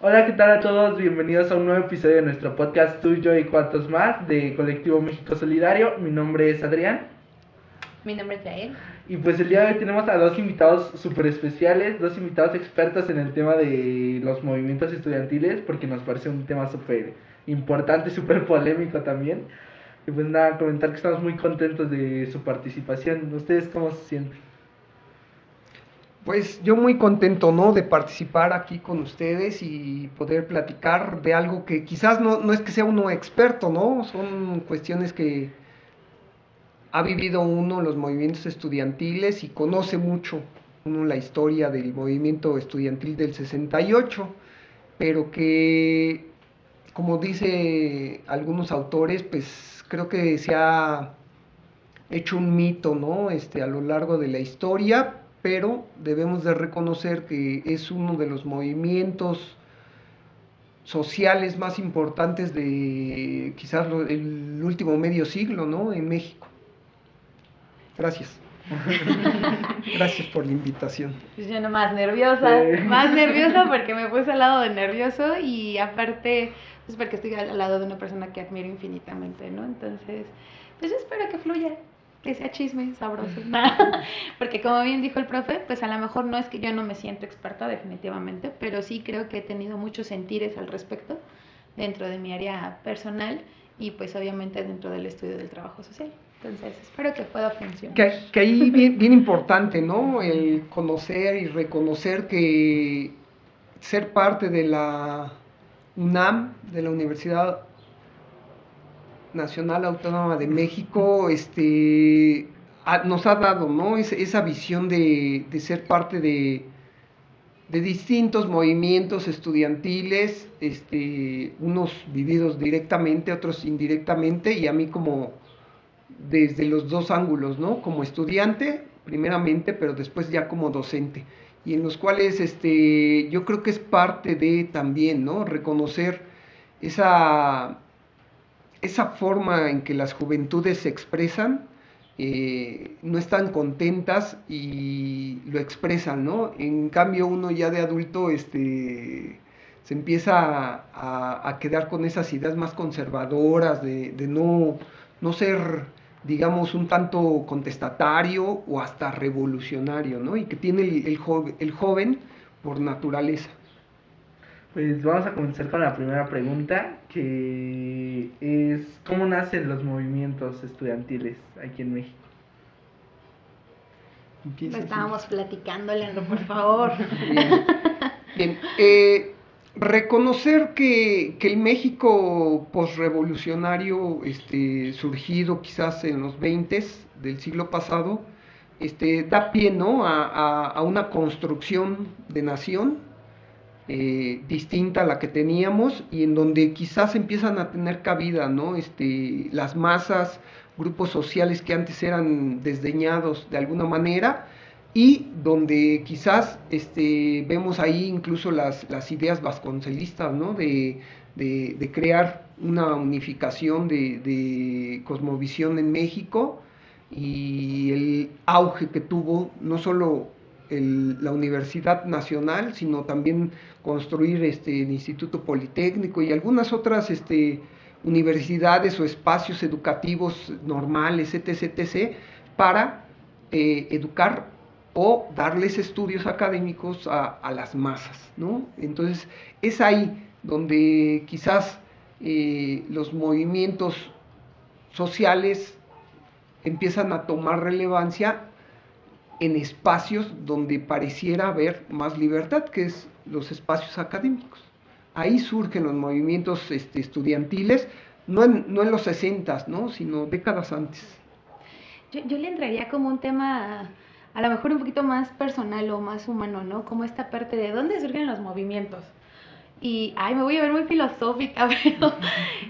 Hola, ¿qué tal a todos? Bienvenidos a un nuevo episodio de nuestro podcast Tú, Yo y Cuantos Más de Colectivo México Solidario. Mi nombre es Adrián. Mi nombre es Yael. Y pues el día de hoy tenemos a dos invitados súper especiales, dos invitados expertos en el tema de los movimientos estudiantiles, porque nos parece un tema súper importante, súper polémico también. Y pues nada, comentar que estamos muy contentos de su participación. ¿Ustedes cómo se sienten? Pues yo muy contento, ¿no? De participar aquí con ustedes y poder platicar de algo que quizás no es que sea uno experto, ¿no? Son cuestiones que ha vivido uno los movimientos estudiantiles y conoce mucho uno la historia del movimiento estudiantil del 68, pero que, como dice algunos autores, pues creo que se ha hecho un mito, ¿no? A lo largo de la historia, pero debemos de reconocer que es uno de los movimientos sociales más importantes de quizás el último medio siglo, ¿no? En México. Gracias. Gracias por la invitación. Pues yo nomás nerviosa, más nerviosa porque me puse al lado de nervioso y aparte, pues porque estoy al lado de una persona que admiro infinitamente, ¿no? Entonces, pues yo espero que fluya, que sea chisme sabroso. Porque como bien dijo el profe, pues a lo mejor no es que yo no me siento experta definitivamente, pero sí creo que he tenido muchos sentires al respecto dentro de mi área personal y pues obviamente dentro del estudio del trabajo social. Entonces, espero que pueda funcionar. Que ahí bien importante, ¿no? El conocer y reconocer que ser parte de la UNAM, de la Universidad Nacional Autónoma de México, nos ha dado, ¿no? Esa visión de ser parte de distintos movimientos estudiantiles, unos vividos directamente, otros indirectamente, y a mí como desde los dos ángulos, ¿no? Como estudiante, primeramente, pero después ya como docente, y en los cuales yo creo que es parte de también, ¿no? Reconocer esa, esa forma en que las juventudes se expresan, no están contentas y lo expresan, ¿no? En cambio uno ya de adulto se empieza a quedar con esas ideas más conservadoras de no ser, digamos, un tanto contestatario o hasta revolucionario, ¿no? Y que tiene el joven por naturaleza. Pues vamos a comenzar con la primera pregunta, que es ¿cómo nacen los movimientos estudiantiles aquí en México? Lo estábamos platicando, Leandro, por favor. Bien, bien. Reconocer que el México posrevolucionario, surgido quizás en los 20 del siglo pasado, da pie, ¿no? a una construcción de nación distinta a la que teníamos y en donde quizás empiezan a tener cabida, ¿no? Las masas, grupos sociales que antes eran desdeñados de alguna manera y donde quizás vemos ahí incluso las ideas vasconcelistas, ¿no? De crear una unificación de cosmovisión en México y el auge que tuvo no solo la Universidad Nacional, sino también construir el Instituto Politécnico y algunas otras universidades o espacios educativos normales, etc., para educar o darles estudios académicos a las masas, ¿no? Entonces, es ahí donde quizás los movimientos sociales empiezan a tomar relevancia en espacios donde pareciera haber más libertad, que es los espacios académicos. Ahí surgen los movimientos estudiantiles, no en los 60, ¿no? Sino décadas antes. Yo le entraría como un tema a lo mejor un poquito más personal o más humano, ¿no? Como esta parte de dónde surgen los movimientos. Y, ay, me voy a ver muy filosófica, pero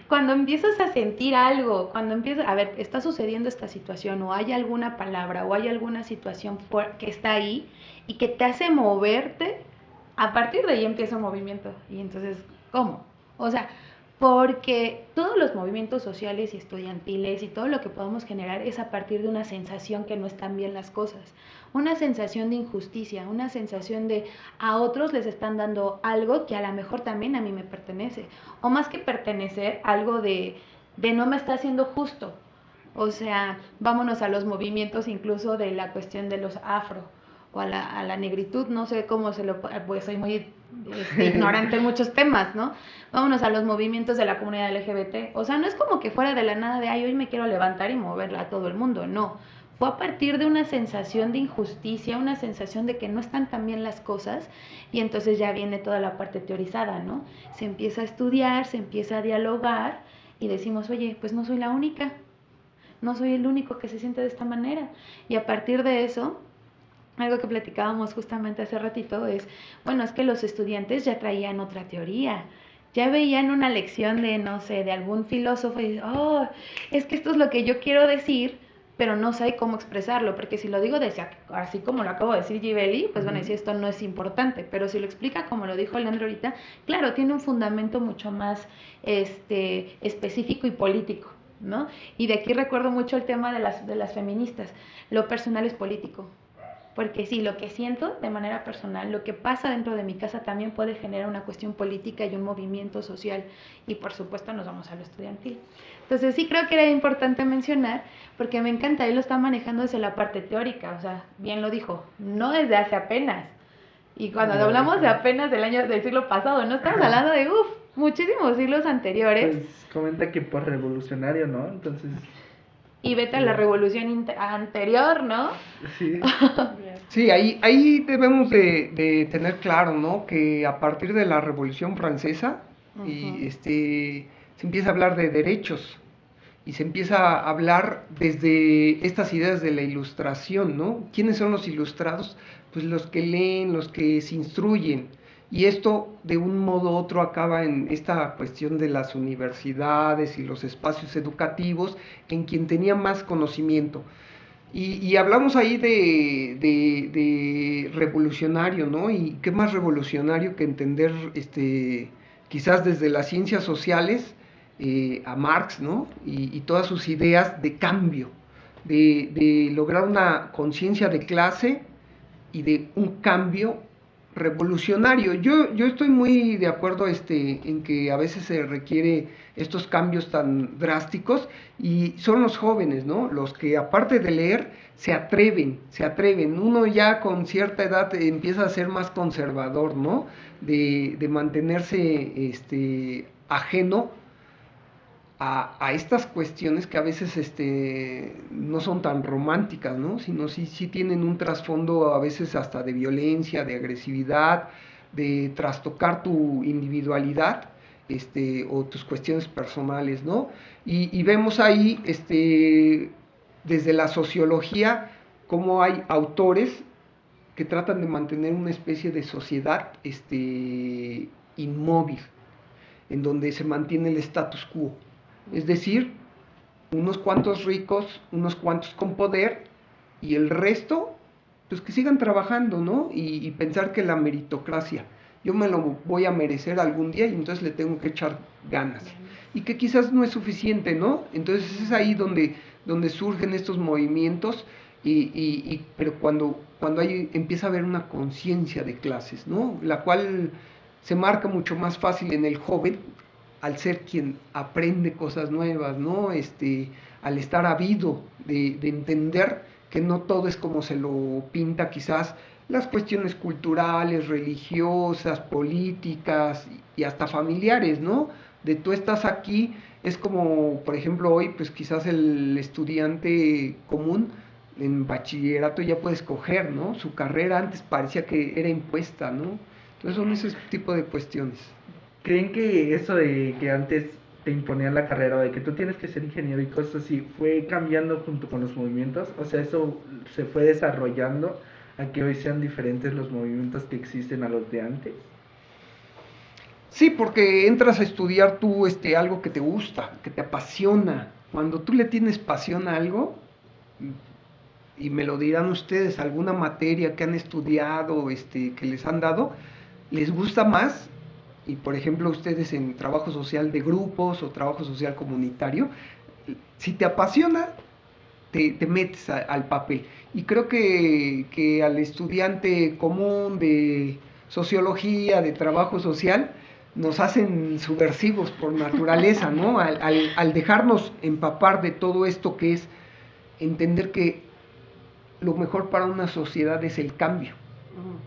cuando empiezas a sentir algo, cuando empiezas, a ver, está sucediendo esta situación o hay alguna palabra o hay alguna situación que está ahí y que te hace moverte, a partir de ahí empieza un movimiento. Y entonces, ¿cómo? O sea, porque todos los movimientos sociales y estudiantiles y todo lo que podemos generar es a partir de una sensación que no están bien las cosas, una sensación de injusticia, una sensación de a otros les están dando algo que a lo mejor también a mí me pertenece, o más que pertenecer, algo de no me está haciendo justo. O sea, vámonos a los movimientos incluso de la cuestión de los afro o a la negritud, no sé cómo se lo, pues soy muy ignorante en muchos temas, ¿no? Vámonos a los movimientos de la comunidad LGBT, o sea, no es como que fuera de la nada de, ay, hoy me quiero levantar y moverla a todo el mundo, no, fue a partir de una sensación de injusticia, una sensación de que no están tan bien las cosas, y entonces ya viene toda la parte teorizada, ¿no? Se empieza a estudiar, se empieza a dialogar, y decimos, oye, pues no soy la única, no soy el único que se siente de esta manera, y a partir de eso, algo que platicábamos justamente hace ratito es, bueno, es que los estudiantes ya traían otra teoría, ya veían una lección de, no sé, de algún filósofo y, oh, es que esto es lo que yo quiero decir, pero no sé cómo expresarlo, porque si lo digo así como lo acabo de decir Gibelli, pues van a decir esto no es importante, pero si lo explica como lo dijo Leandro ahorita, claro, tiene un fundamento mucho más específico y político, ¿no? Y de aquí recuerdo mucho el tema de las feministas, lo personal es político. Porque sí, lo que siento de manera personal, lo que pasa dentro de mi casa también puede generar una cuestión política y un movimiento social. Y por supuesto nos vamos a lo estudiantil. Entonces sí creo que era importante mencionar, porque me encanta, él lo está manejando desde la parte teórica, o sea, bien lo dijo, no desde hace apenas. Y cuando hablamos de apenas del siglo pasado, no estamos hablando de, muchísimos siglos anteriores. Pues comenta que por revolucionario, ¿no? Entonces... Y vete a la revolución anterior, ¿no? Sí. Sí, ahí debemos de tener claro, ¿no? Que a partir de la Revolución Francesa y se empieza a hablar de derechos y se empieza a hablar desde estas ideas de la ilustración, ¿no? ¿Quiénes son los ilustrados? Pues los que leen, los que se instruyen. Y esto de un modo u otro acaba en esta cuestión de las universidades y los espacios educativos en quien tenía más conocimiento. Y hablamos ahí de revolucionario, ¿no? Y qué más revolucionario que entender, quizás desde las ciencias sociales, a Marx, ¿no? Y todas sus ideas de cambio, de lograr una conciencia de clase y de un cambio revolucionario. Yo estoy muy de acuerdo en que a veces se requiere estos cambios tan drásticos y son los jóvenes, ¿no? Los que aparte de leer se atreven. Uno ya con cierta edad empieza a ser más conservador, ¿no? De mantenerse ajeno a estas cuestiones que a veces no son tan románticas, ¿no? Sino sí tienen un trasfondo a veces hasta de violencia, de agresividad, de trastocar tu individualidad, o tus cuestiones personales, ¿no? Y vemos ahí, desde la sociología, cómo hay autores que tratan de mantener una especie de sociedad, inmóvil, en donde se mantiene el status quo. Es decir, unos cuantos ricos, unos cuantos con poder y el resto, pues que sigan trabajando, ¿no? Y pensar que la meritocracia, yo me lo voy a merecer algún día y entonces le tengo que echar ganas. Y que quizás no es suficiente, ¿no? Entonces es ahí donde surgen estos movimientos, pero cuando empieza a haber una conciencia de clases, ¿no? La cual se marca mucho más fácil en el joven, al ser quien aprende cosas nuevas, ¿no? Al estar habido de entender que no todo es como se lo pinta quizás las cuestiones culturales, religiosas, políticas y hasta familiares, ¿no? De tú estás aquí, es como, por ejemplo, hoy, pues quizás el estudiante común en bachillerato ya puede escoger, ¿no? Su carrera antes parecía que era impuesta, ¿no? Entonces son ese tipo de cuestiones. ¿Creen que eso de que antes te imponían la carrera, de que tú tienes que ser ingeniero y cosas así, fue cambiando junto con los movimientos? O sea, eso se fue desarrollando a que hoy sean diferentes los movimientos que existen a los de antes. Sí, porque entras a estudiar tú algo que te gusta, que te apasiona. Cuando tú le tienes pasión a algo, y me lo dirán ustedes, alguna materia que han estudiado, que les han dado, les gusta más y por ejemplo ustedes en trabajo social de grupos o trabajo social comunitario, si te apasiona, te metes al papel. Y creo que al estudiante común de sociología, de trabajo social, nos hacen subversivos por naturaleza, ¿no? Al dejarnos empapar de todo esto que es entender que lo mejor para una sociedad es el cambio,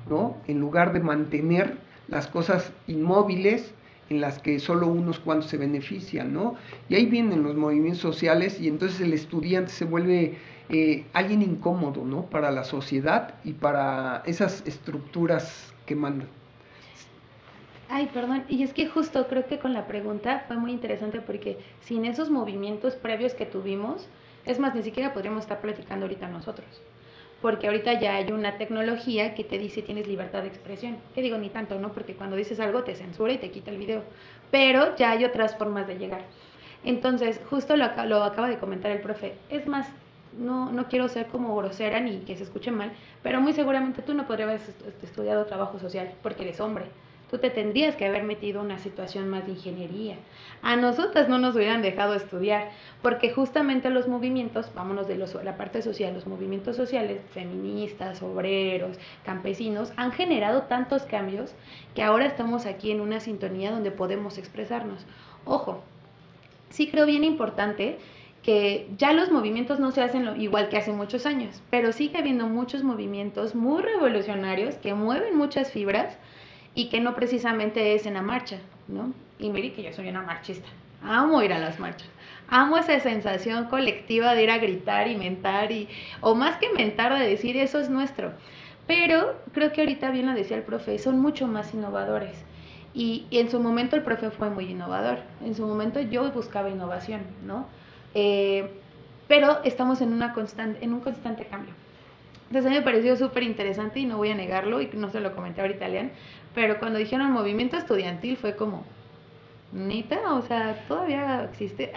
¿no? En lugar de mantener las cosas inmóviles en las que solo unos cuantos se benefician, ¿no? Y ahí vienen los movimientos sociales y entonces el estudiante se vuelve alguien incómodo, ¿no? Para la sociedad y para esas estructuras que mandan. Ay, perdón, y es que justo creo que con la pregunta fue muy interesante porque sin esos movimientos previos que tuvimos, es más, ni siquiera podríamos estar platicando ahorita nosotros. Porque ahorita ya hay una tecnología que te dice tienes libertad de expresión. Que digo, ni tanto, ¿no? Porque cuando dices algo te censura y te quita el video. Pero ya hay otras formas de llegar. Entonces, justo lo acaba de comentar el profe. Es más, no quiero ser como grosera ni que se escuche mal, pero muy seguramente tú no podrías haber estudiado trabajo social porque eres hombre. Tú te tendrías que haber metido en una situación más de ingeniería. A nosotras no nos hubieran dejado estudiar, porque justamente los movimientos, vámonos de la parte social, los movimientos sociales, feministas, obreros, campesinos, han generado tantos cambios que ahora estamos aquí en una sintonía donde podemos expresarnos. Ojo, sí creo bien importante que ya los movimientos no se hacen igual que hace muchos años, pero sigue habiendo muchos movimientos muy revolucionarios que mueven muchas fibras y que no precisamente es en la marcha, ¿no? Y mire que yo soy una marchista, amo ir a las marchas, amo esa sensación colectiva de ir a gritar y mentar, o más que mentar, de decir eso es nuestro. Pero creo que ahorita bien lo decía el profe, son mucho más innovadores. Y en su momento el profe fue muy innovador, en su momento yo buscaba innovación, ¿no? Pero estamos en un constante cambio. Entonces a mí me pareció súper interesante y no voy a negarlo, y no se lo comenté ahorita a Lean, pero cuando dijeron movimiento estudiantil fue como, ¿neta? O sea, ¿todavía existe?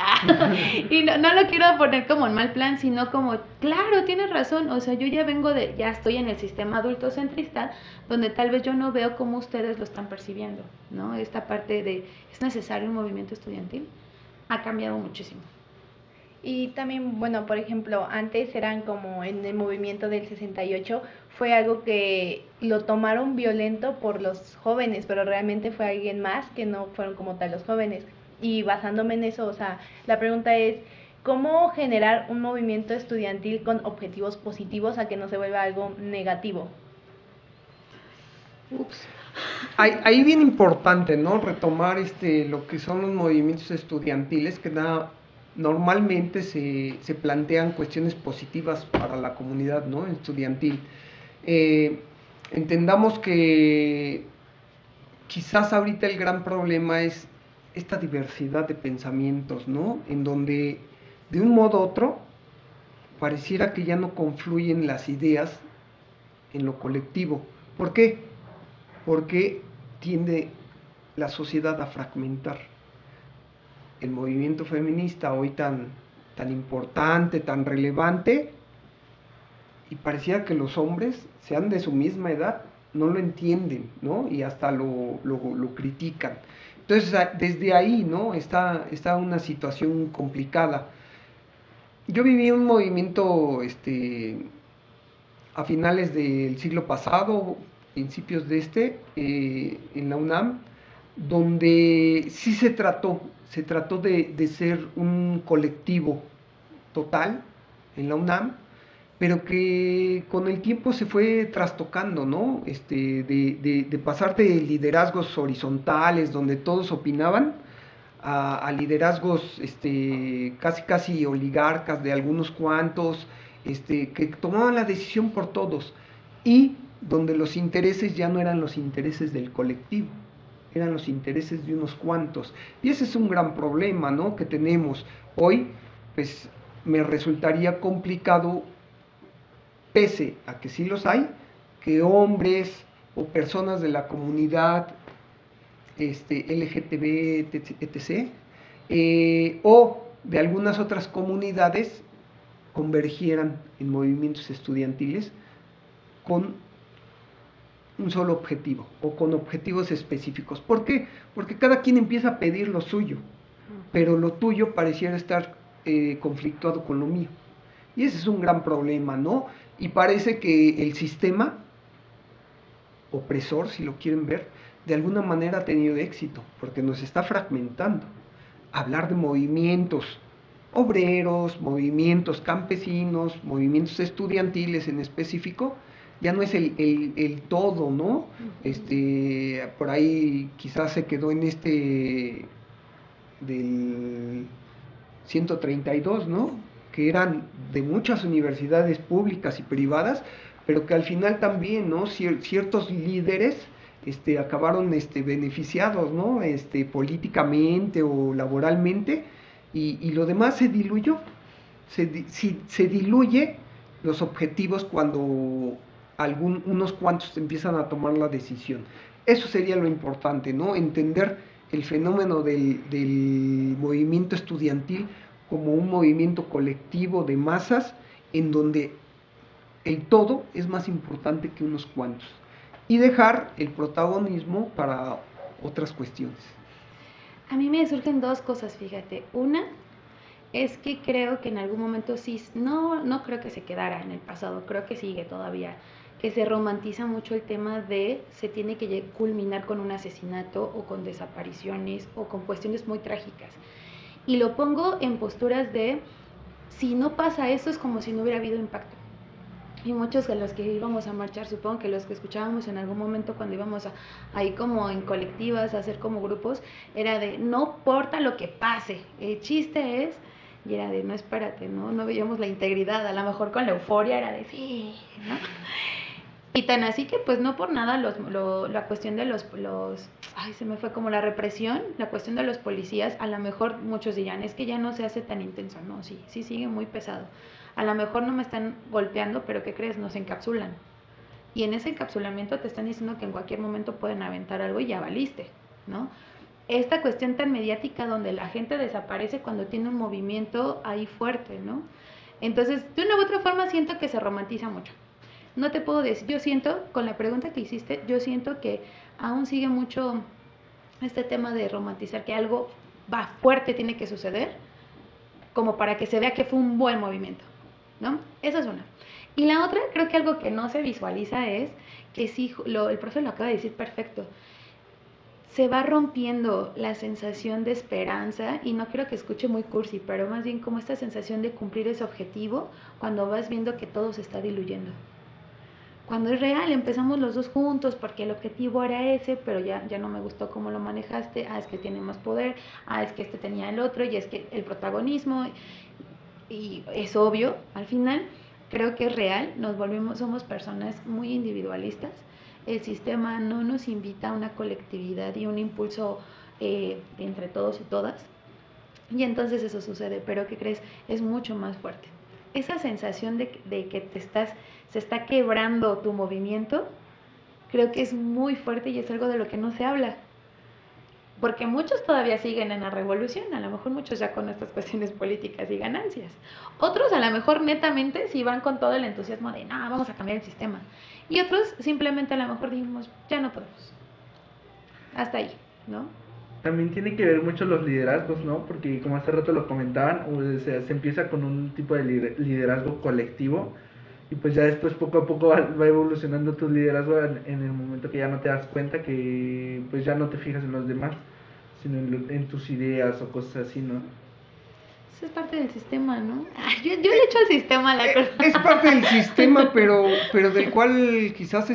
Y no lo quiero poner como en mal plan, sino como, claro, tienes razón, o sea, yo ya estoy en el sistema adultocentrista, donde tal vez yo no veo cómo ustedes lo están percibiendo, ¿no? Esta parte de, ¿es necesario un movimiento estudiantil? Ha cambiado muchísimo. Y también, bueno, por ejemplo, antes eran como en el movimiento del 68, fue algo que lo tomaron violento por los jóvenes, pero realmente fue alguien más que no fueron como tal los jóvenes. Y basándome en eso, o sea, la pregunta es, ¿cómo generar un movimiento estudiantil con objetivos positivos a que no se vuelva algo negativo? Ups. Ahí bien importante, ¿no? Retomar lo que son los movimientos estudiantiles que normalmente se plantean cuestiones positivas para la comunidad, ¿no? Estudiantil. Entendamos que quizás ahorita el gran problema es esta diversidad de pensamientos, ¿no? En donde de un modo u otro pareciera que ya no confluyen las ideas en lo colectivo. ¿Por qué? Porque tiende la sociedad a fragmentar. El movimiento feminista hoy tan importante, tan relevante, y parecía que los hombres, sean de su misma edad, no lo entienden, ¿no? Y hasta lo critican. Entonces, desde ahí, ¿no? Está una situación complicada. Yo viví un movimiento a finales del siglo pasado, principios de en la UNAM, donde sí se trató de ser un colectivo total en la UNAM, pero que con el tiempo se fue trastocando, ¿no? De pasar de liderazgos horizontales, donde todos opinaban, a liderazgos casi oligarcas de algunos cuantos, que tomaban la decisión por todos, y donde los intereses ya no eran los intereses del colectivo, eran los intereses de unos cuantos. Y ese es un gran problema, ¿no?, que tenemos hoy. Pues me resultaría complicado, pese a que sí los hay, que hombres o personas de la comunidad LGTB, etc., o de algunas otras comunidades convergieran en movimientos estudiantiles con un solo objetivo o con objetivos específicos. ¿Por qué? Porque cada quien empieza a pedir lo suyo, pero lo tuyo pareciera estar conflictuado con lo mío. Y ese es un gran problema, ¿no? Y parece que el sistema opresor, si lo quieren ver, de alguna manera ha tenido éxito, porque nos está fragmentando. Hablar de movimientos obreros, movimientos campesinos, movimientos estudiantiles en específico, ya no es el todo, ¿no? Por ahí quizás se quedó en del 132, ¿no? Que eran de muchas universidades públicas y privadas, pero que al final también, ¿no? Ciertos líderes acabaron beneficiados, ¿no? Políticamente o laboralmente, y lo demás se diluyó. Se diluye los objetivos cuando unos cuantos empiezan a tomar la decisión. Eso sería lo importante, ¿no? Entender el fenómeno del movimiento estudiantil como un movimiento colectivo de masas en donde el todo es más importante que unos cuantos, y dejar el protagonismo para otras cuestiones. A mí me surgen dos cosas, fíjate. Una es que creo que en algún momento sí, no creo que se quedara en el pasado, creo que sigue todavía, que se romantiza mucho el tema de se tiene que culminar con un asesinato o con desapariciones o con cuestiones muy trágicas. Y lo pongo en posturas de, si no pasa eso es como si no hubiera habido impacto. Y muchos de los que íbamos a marchar, supongo que los que escuchábamos en algún momento cuando íbamos ahí como en colectivas, a hacer como grupos, era de, no importa lo que pase, el chiste es, y era de, no, espérate, no veíamos la integridad, a lo mejor con la euforia era de, sí, ¿no? Y tan así que pues no por nada la cuestión de los, ay, se me fue como la represión, la cuestión de los policías, a lo mejor muchos dirán, es que ya no se hace tan intenso, no, sí sigue muy pesado. A lo mejor no me están golpeando, pero ¿qué crees? Nos encapsulan. Y en ese encapsulamiento te están diciendo que en cualquier momento pueden aventar algo y ya valiste, ¿no? Esta cuestión tan mediática donde la gente desaparece cuando tiene un movimiento ahí fuerte, ¿no? Entonces, de una u otra forma siento que se romantiza mucho. No te puedo decir, yo siento, con la pregunta que hiciste, yo siento que aún sigue mucho este tema de romantizar que algo fuerte tiene que suceder como para que se vea que fue un buen movimiento, ¿no? Esa es una. Y la otra, creo que algo que no se visualiza es que sí, el profe lo acaba de decir perfecto, se va rompiendo la sensación de esperanza, y no quiero que escuche muy cursi, pero más bien como esta sensación de cumplir ese objetivo cuando vas viendo que todo se está diluyendo. Cuando es real, empezamos los dos juntos porque el objetivo era ese, pero ya no me gustó cómo lo manejaste, es que tiene más poder, es que tenía el otro, y es que el protagonismo, y es obvio, al final creo que es real, somos personas muy individualistas, el sistema no nos invita a una colectividad y un impulso entre todos y todas, y entonces eso sucede, pero ¿qué crees? Es mucho más fuerte. Esa sensación de que se está quebrando tu movimiento, creo que es muy fuerte y es algo de lo que no se habla. Porque muchos todavía siguen en la revolución, a lo mejor muchos ya con estas cuestiones políticas y ganancias. Otros a lo mejor netamente sí van con todo el entusiasmo de, no, vamos a cambiar el sistema. Y otros simplemente a lo mejor dijimos, ya no podemos. Hasta ahí, ¿no? También tiene que ver mucho los liderazgos, ¿no? Porque como hace rato lo comentaban, o sea, se empieza con un tipo de liderazgo colectivo, y pues ya después poco a poco va evolucionando tu liderazgo en el momento que ya no te das cuenta, que pues ya no te fijas en los demás, sino en tus ideas o cosas así, ¿no? Eso es parte del sistema, ¿no? Yo le echo al sistema la cosa. Es parte del sistema, pero del cual quizás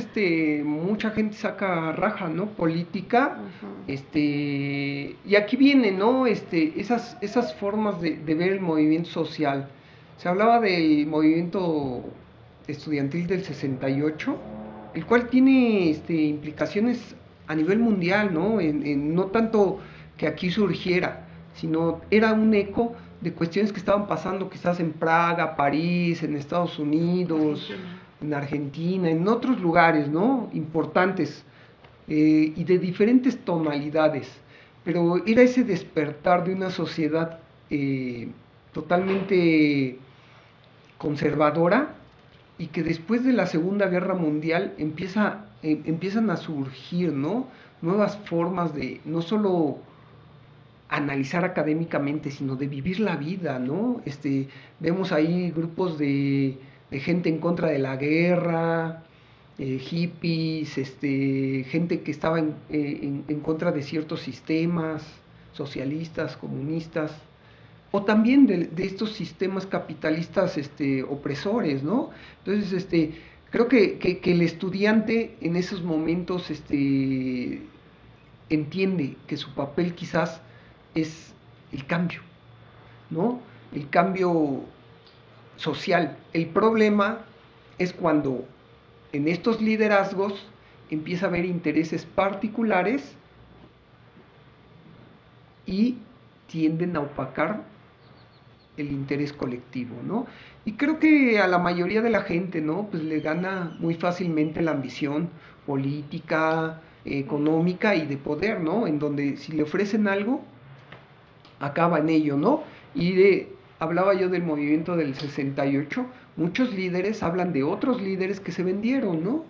mucha gente saca raja, ¿no? Política, Uh-huh. Y aquí viene, ¿no? Esas formas de ver el movimiento social. Se hablaba del movimiento estudiantil del 68, el cual tiene implicaciones a nivel mundial, ¿no? No tanto que aquí surgiera, sino era un eco de cuestiones que estaban pasando quizás en Praga, París, en Estados Unidos, en Argentina, en otros lugares, ¿no? Importantes, y de diferentes tonalidades, pero era ese despertar de una sociedad totalmente conservadora, y que después de la Segunda Guerra Mundial empieza empiezan a surgir, ¿no? Nuevas formas de no solo analizar académicamente, sino de vivir la vida, ¿no? Vemos ahí grupos de gente en contra de la guerra, hippies, gente que estaba en contra de ciertos sistemas socialistas, comunistas, o también de estos sistemas capitalistas opresores, ¿no? Entonces, creo que el estudiante en esos momentos entiende que su papel quizás es el cambio, ¿no? El cambio social. El problema es cuando en estos liderazgos empieza a haber intereses particulares y tienden a opacar el interés colectivo, ¿no? Y creo que a la mayoría de la gente, ¿no? Pues le gana muy fácilmente la ambición política, económica y de poder, ¿no? En donde si le ofrecen algo, acaba en ello, ¿no? Hablaba yo del movimiento del 68, muchos líderes hablan de otros líderes que se vendieron, ¿no?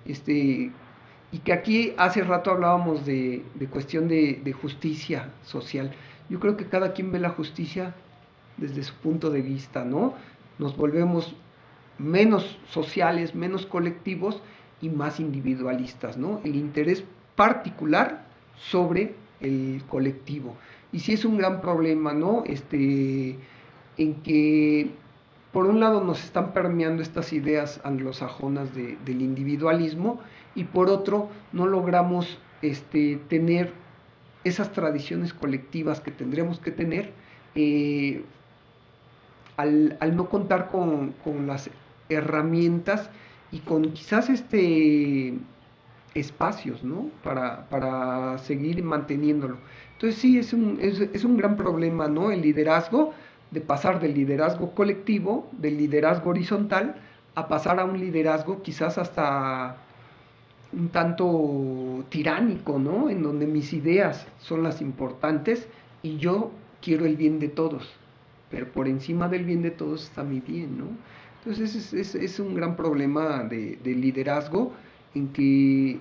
Y que aquí hace rato hablábamos de cuestión de justicia social. Yo creo que cada quien ve la justicia desde su punto de vista, ¿no? Nos volvemos menos sociales, menos colectivos y más individualistas, ¿no? El interés particular sobre el colectivo. Y sí es un gran problema, ¿no? En que por un lado nos están permeando estas ideas anglosajonas del individualismo y por otro no logramos tener esas tradiciones colectivas que tendremos que tener al no contar con las herramientas y con quizás espacios, ¿no? Para seguir manteniéndolo. Entonces sí, es un gran problema, ¿no? El liderazgo, de pasar del liderazgo colectivo, del liderazgo horizontal, a pasar a un liderazgo quizás hasta un tanto tiránico, ¿no? En donde mis ideas son las importantes y yo quiero el bien de todos, pero por encima del bien de todos está mi bien, ¿no? Entonces es un gran problema de liderazgo en que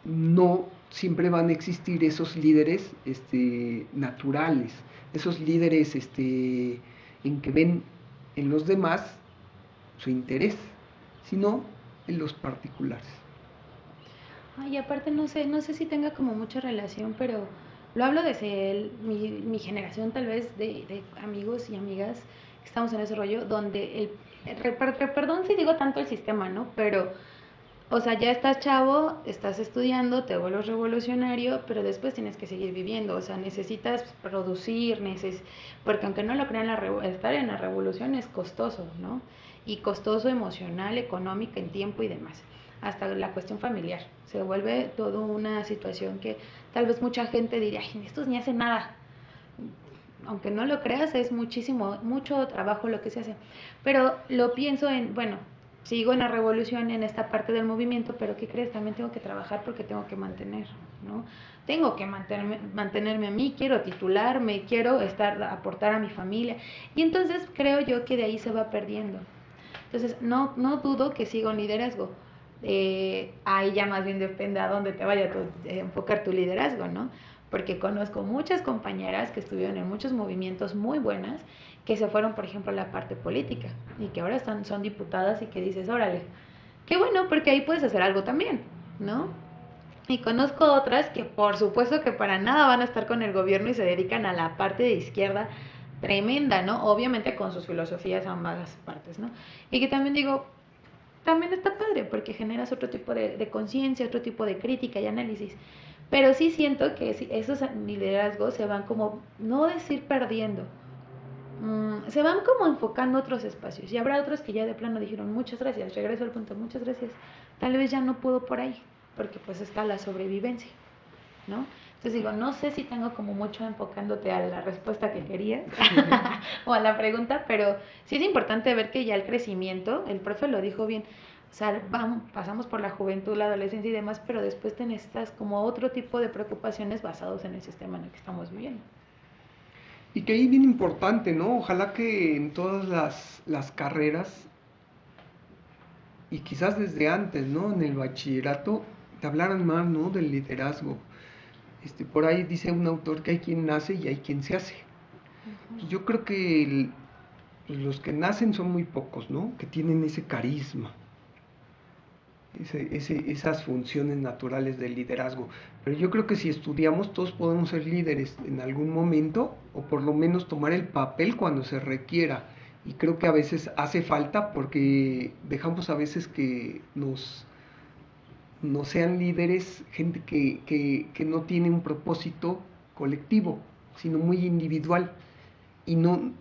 no siempre van a existir esos líderes naturales, esos líderes en que ven en los demás su interés, sino en los particulares. Ay, aparte no sé si tenga como mucha relación, pero lo hablo desde mi generación tal vez de amigos y amigas que estamos en ese rollo, donde perdón si digo tanto el sistema, ¿no? Pero, o sea, ya estás chavo, estás estudiando, te vuelves revolucionario, pero después tienes que seguir viviendo, o sea, necesitas producir, porque aunque no lo crean, estar en la revolución es costoso, ¿no? Y costoso emocional, económico, en tiempo y demás. Hasta la cuestión familiar, se vuelve toda una situación que tal vez mucha gente diría, ay, estos ni hacen nada, aunque no lo creas, es mucho trabajo lo que se hace. Pero lo pienso bueno, sigo en la revolución, en esta parte del movimiento, pero ¿qué crees? También tengo que trabajar porque tengo que mantener, ¿no? Tengo que mantenerme a mí, quiero titularme, quiero aportar a mi familia. Y entonces creo yo que de ahí se va perdiendo. Entonces, no dudo que siga un liderazgo. Ahí ya más bien depende a dónde te vaya a enfocar tu liderazgo, ¿no? Porque conozco muchas compañeras que estuvieron en muchos movimientos muy buenas, que se fueron, por ejemplo, a la parte política y que ahora son diputadas y que dices, órale, qué bueno, porque ahí puedes hacer algo también, ¿no? Y conozco otras que por supuesto que para nada van a estar con el gobierno y se dedican a la parte de izquierda tremenda, ¿no? Obviamente con sus filosofías ambas partes, ¿no? Y que también digo, también está padre porque generas otro tipo de conciencia, otro tipo de crítica y análisis. Pero sí siento que esos liderazgos se van como, no decir perdiendo, se van como enfocando otros espacios. Y habrá otros que ya de plano dijeron, muchas gracias, regreso al punto, muchas gracias. Tal vez ya no puedo por ahí, porque pues está la sobrevivencia, ¿no? Entonces digo, no sé si tengo como mucho enfocándote a la respuesta que querías o a la pregunta, pero sí es importante ver que ya el crecimiento, el profe lo dijo bien, o sea, pasamos por la juventud, la adolescencia y demás, pero después te necesitas como otro tipo de preocupaciones basados en el sistema en el que estamos viviendo. Y que ahí bien importante, ¿no? Ojalá que en todas las carreras y quizás desde antes, ¿no? En el bachillerato te hablaran más, ¿no? Del liderazgo. Por ahí dice un autor que hay quien nace y hay quien se hace. Yo creo que pues los que nacen son muy pocos, ¿no? Que tienen ese carisma, esas funciones naturales del liderazgo. Pero yo creo que si estudiamos todos podemos ser líderes en algún momento, o por lo menos tomar el papel cuando se requiera. Y creo que a veces hace falta porque dejamos a veces que no sean líderes gente que no tiene un propósito colectivo, sino muy individual. Y no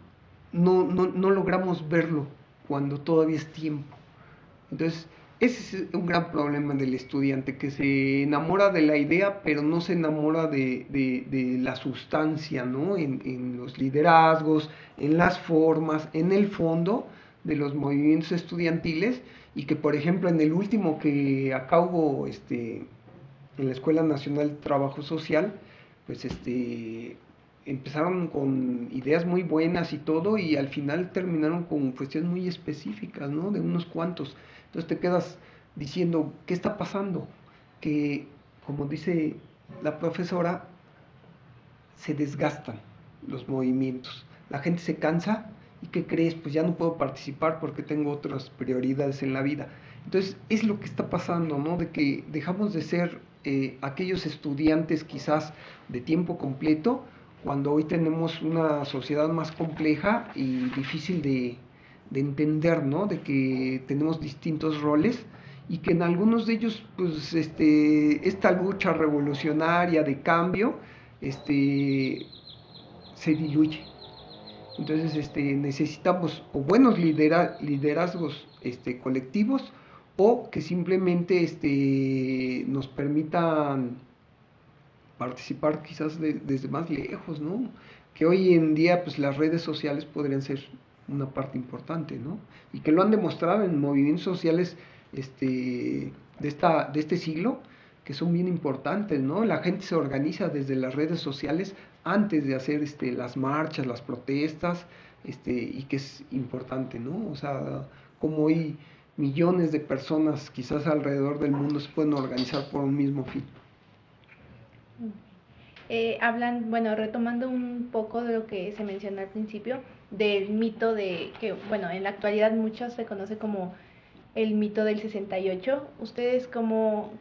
logramos verlo cuando todavía es tiempo. Entonces, ese es un gran problema del estudiante, que se enamora de la idea, pero no se enamora de la sustancia, ¿no? En los liderazgos, en las formas, en el fondo de los movimientos estudiantiles, y que, por ejemplo, en el último que acá hubo en la Escuela Nacional de Trabajo Social, pues empezaron con ideas muy buenas y todo, y al final terminaron con cuestiones muy específicas, ¿no? De unos cuantos. Entonces te quedas diciendo, ¿qué está pasando? Que, como dice la profesora, se desgastan los movimientos. La gente se cansa y ¿qué crees? Pues ya no puedo participar porque tengo otras prioridades en la vida. Entonces es lo que está pasando, ¿no? De que dejamos de ser aquellos estudiantes quizás de tiempo completo, cuando hoy tenemos una sociedad más compleja y difícil de entender, ¿no? De que tenemos distintos roles y que en algunos de ellos, pues, esta lucha revolucionaria de cambio, se diluye. Entonces, necesitamos o buenos liderazgos, colectivos, o que simplemente, nos permitan participar quizás desde más lejos, ¿no? Que hoy en día pues las redes sociales podrían ser una parte importante, ¿no? Y que lo han demostrado en movimientos sociales de este siglo, que son bien importantes, ¿no? La gente se organiza desde las redes sociales antes de hacer las marchas, las protestas, y que es importante, ¿no? O sea, como hoy millones de personas quizás alrededor del mundo se pueden organizar por un mismo fin. Bueno, retomando un poco de lo que se mencionó al principio, del mito de que, bueno, en la actualidad muchos se conoce como el mito del 68. ¿Ustedes cómo,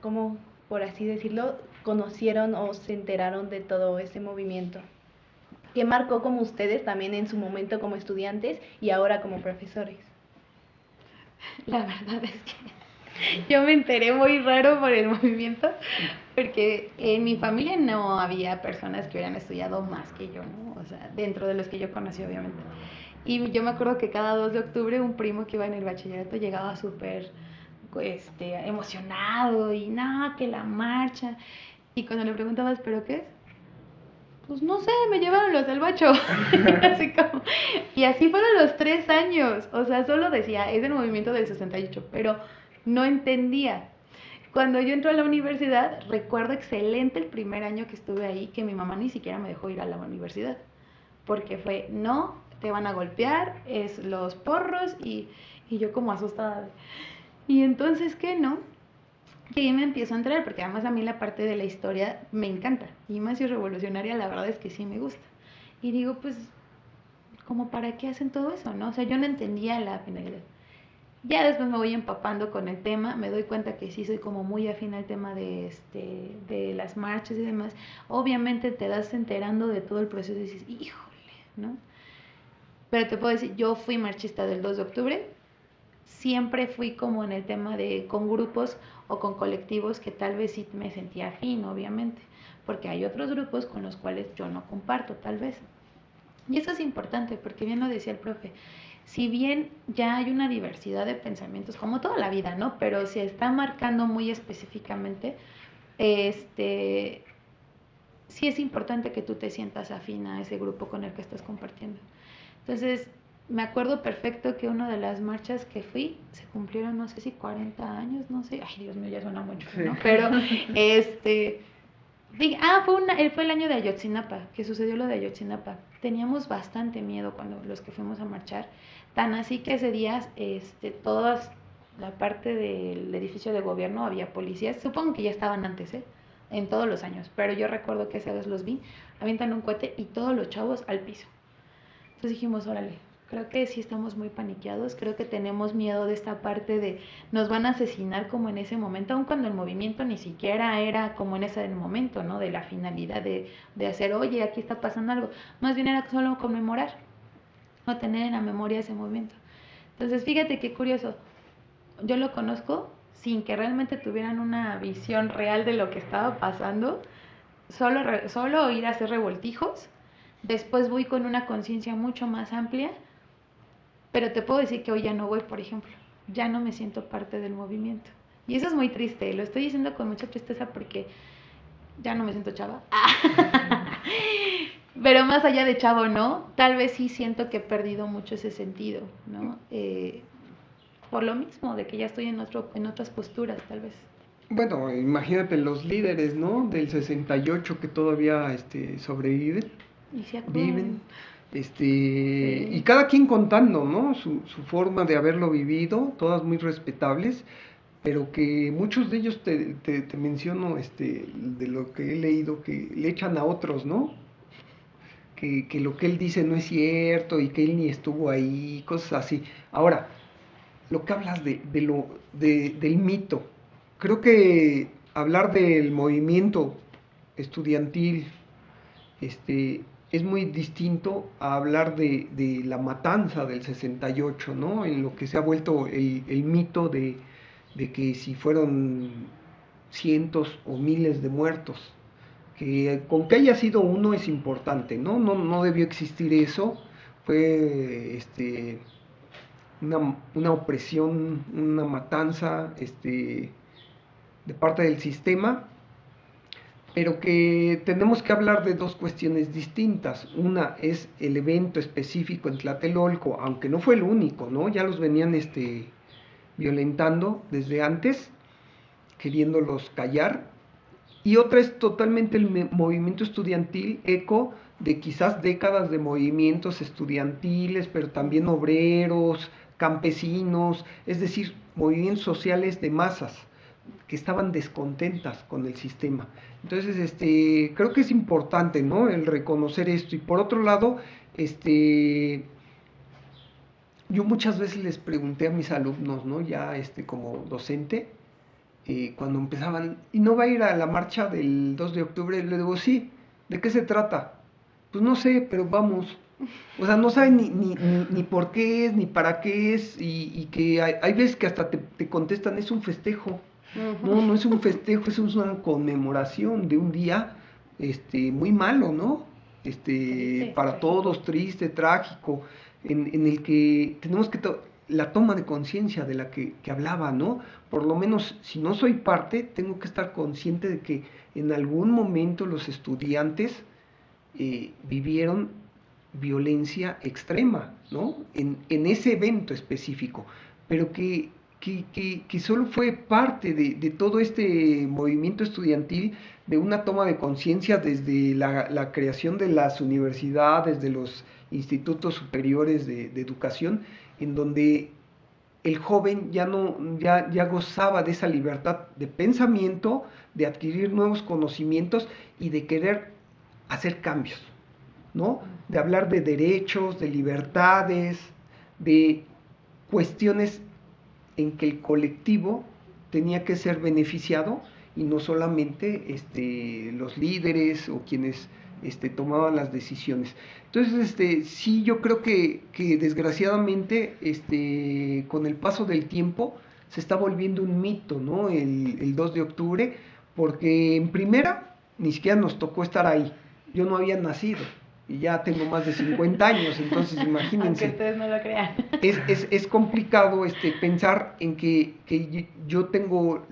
por así decirlo, conocieron o se enteraron de todo ese movimiento? ¿Qué marcó como ustedes también en su momento como estudiantes y ahora como profesores? La verdad es que yo me enteré muy raro por el movimiento, porque en mi familia no había personas que hubieran estudiado más que yo, ¿no? O sea, dentro de los que yo conocí, obviamente. Y yo me acuerdo que cada 2 de octubre un primo que iba en el bachillerato llegaba súper emocionado y no, que la marcha. Y cuando le preguntabas, ¿pero qué es? Pues no sé, me llevaron los del bacho. Así como, y así fueron los 3 años. O sea, solo decía, es el movimiento del 68, pero no entendía. Cuando yo entré a la universidad, recuerdo excelente el primer año que estuve ahí, que mi mamá ni siquiera me dejó ir a la universidad. Porque fue, no, te van a golpear, es los porros, y yo como asustada. Y entonces, ¿qué no? Que me empiezo a entrar, porque además a mí la parte de la historia me encanta, y más si es revolucionaria, la verdad es que sí me gusta. Y digo, pues, ¿como para qué hacen todo eso, no? O sea, yo no entendía la finalidad. Ya después me voy empapando con el tema, me doy cuenta que sí soy como muy afín al tema de las marchas y demás. Obviamente te das enterando de todo el proceso y dices, híjole, ¿no? Pero te puedo decir, yo fui marchista del 2 de octubre, siempre fui como en el tema de con grupos o con colectivos que tal vez sí me sentía afín, obviamente, porque hay otros grupos con los cuales yo no comparto, tal vez. Y eso es importante, porque bien lo decía el profe, si bien ya hay una diversidad de pensamientos, como toda la vida, ¿no? Pero se está marcando muy específicamente, sí es importante que tú te sientas afín a ese grupo con el que estás compartiendo. Entonces, me acuerdo perfecto que una de las marchas que fui, se cumplieron, no sé si 40 años, no sé, ay Dios mío, ya suena mucho, ¿no? Pero, fue el año de Ayotzinapa, que sucedió lo de Ayotzinapa. Teníamos bastante miedo cuando los que fuimos a marchar, tan así que ese día, todas la parte del edificio de gobierno había policías, supongo que ya estaban antes, en todos los años, pero yo recuerdo que esa vez los vi, avientan un cohete y todos los chavos al piso. Entonces dijimos, órale, creo que sí estamos muy paniqueados, creo que tenemos miedo de esta parte de nos van a asesinar como en ese momento, aun cuando el movimiento ni siquiera era como en ese momento, ¿no? De la finalidad de hacer, oye, aquí está pasando algo, más bien era solo conmemorar o tener en la memoria ese movimiento. Entonces, fíjate qué curioso, yo lo conozco sin que realmente tuvieran una visión real de lo que estaba pasando, solo ir a hacer revoltijos. Después voy con una conciencia mucho más amplia, pero te puedo decir que hoy ya no voy, por ejemplo, ya no me siento parte del movimiento. Y eso es muy triste, lo estoy diciendo con mucha tristeza porque ya no me siento chava. Pero más allá de chavo, ¿no? Tal vez sí siento que he perdido mucho ese sentido, ¿no? Por lo mismo, de que ya estoy en otras posturas, tal vez. Bueno, imagínate los líderes, ¿no? Del 68 que todavía sobreviven, Y se viven, Sí. y cada quien contando, ¿no? Su forma de haberlo vivido, todas muy respetables, pero que muchos de ellos te menciono, de lo que he leído, que le echan a otros, ¿no? Que lo que él dice no es cierto y que él ni estuvo ahí, cosas así. Ahora, lo que hablas del mito, creo que hablar del movimiento estudiantil es muy distinto a hablar de la matanza del 68, ¿no? En lo que se ha vuelto el mito de que si fueron cientos o miles de muertos, que con que haya sido uno es importante, ¿no? No debió existir eso, fue una opresión, una matanza de parte del sistema, pero que tenemos que hablar de dos cuestiones distintas. Una es el evento específico en Tlatelolco, aunque no fue el único, ¿no? Ya los venían violentando desde antes, queriéndolos callar. Y otra es totalmente el movimiento estudiantil, eco de quizás décadas de movimientos estudiantiles, pero también obreros, campesinos, es decir, movimientos sociales de masas que estaban descontentas con el sistema. Entonces, creo que es importante, ¿no? El reconocer esto. Y por otro lado, yo muchas veces les pregunté a mis alumnos, ¿no? Ya, como docente, cuando empezaban, ¿y no va a ir a la marcha del 2 de octubre? Le digo, sí, ¿de qué se trata? Pues no sé, pero vamos. O sea, no saben ni por qué es, ni para qué es, y que hay veces que hasta te contestan, es un festejo. No es un festejo, es una conmemoración de un día muy malo, ¿no? Triste, Para trágico. todos, triste, trágico, en el que tenemos que la toma de conciencia de la que hablaba, ¿no? Por lo menos, si no soy parte, tengo que estar consciente de que en algún momento los estudiantes vivieron violencia extrema, ¿no? En ese evento específico, pero que solo fue parte de todo este movimiento estudiantil, de una toma de conciencia desde la creación de las universidades, de los institutos superiores de educación, en donde el joven ya gozaba de esa libertad de pensamiento, de adquirir nuevos conocimientos y de querer hacer cambios, ¿no? De hablar de derechos, de libertades, de cuestiones en que el colectivo tenía que ser beneficiado y no solamente los líderes o quienes tomaban las decisiones. Entonces, sí, yo creo que desgraciadamente, con el paso del tiempo, se está volviendo un mito, ¿no? El 2 de octubre, porque en primera, ni siquiera nos tocó estar ahí. Yo no había nacido y ya tengo más de 50 años, entonces imagínense. Aunque ustedes no lo crean. Es complicado pensar en que yo tengo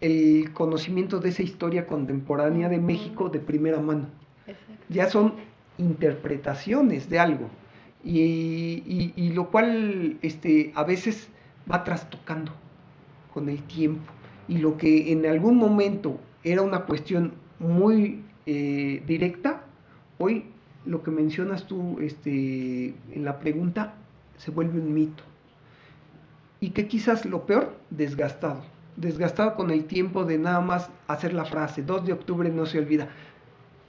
el conocimiento de esa historia contemporánea de México de primera mano. Exacto. Ya son interpretaciones de algo, y lo cual a veces va trastocando con el tiempo, y lo que en algún momento era una cuestión muy directa, hoy lo que mencionas tú en la pregunta se vuelve un mito. y que quizás lo peor, desgastado con el tiempo de nada más hacer la frase, 2 de octubre no se olvida.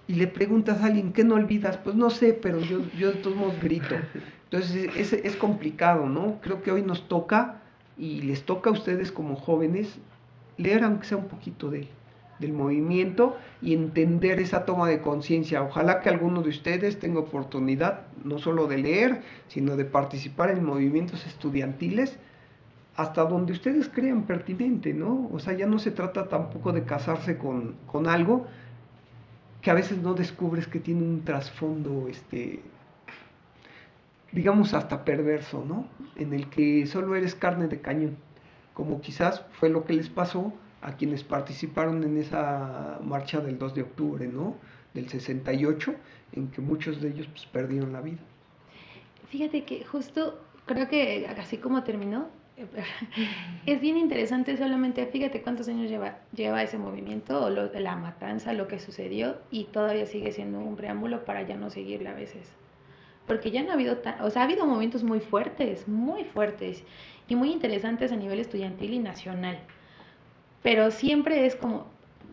Y le preguntas a alguien, ¿qué no olvidas? Pues no sé, pero yo de todos modos grito. Entonces es complicado, ¿no? Creo que hoy nos toca, y les toca a ustedes como jóvenes, leer aunque sea un poquito del movimiento y entender esa toma de conciencia. Ojalá que alguno de ustedes tenga oportunidad no solo de leer, sino de participar en movimientos estudiantiles hasta donde ustedes crean pertinente, ¿no? O sea, ya no se trata tampoco de casarse con algo que a veces no descubres que tiene un trasfondo, digamos hasta perverso, ¿no? En el que solo eres carne de cañón, como quizás fue lo que les pasó a quienes participaron en esa marcha del 2 de octubre, ¿no? Del 68, en que muchos de ellos pues perdieron la vida. Fíjate que justo creo que así como terminó, es bien interesante. Solamente fíjate cuántos años lleva ese movimiento o la matanza, lo que sucedió, y todavía sigue siendo un preámbulo para ya no seguirla a veces. Porque ya no ha habido, o sea, ha habido momentos muy fuertes y muy interesantes a nivel estudiantil y nacional. Pero siempre es como,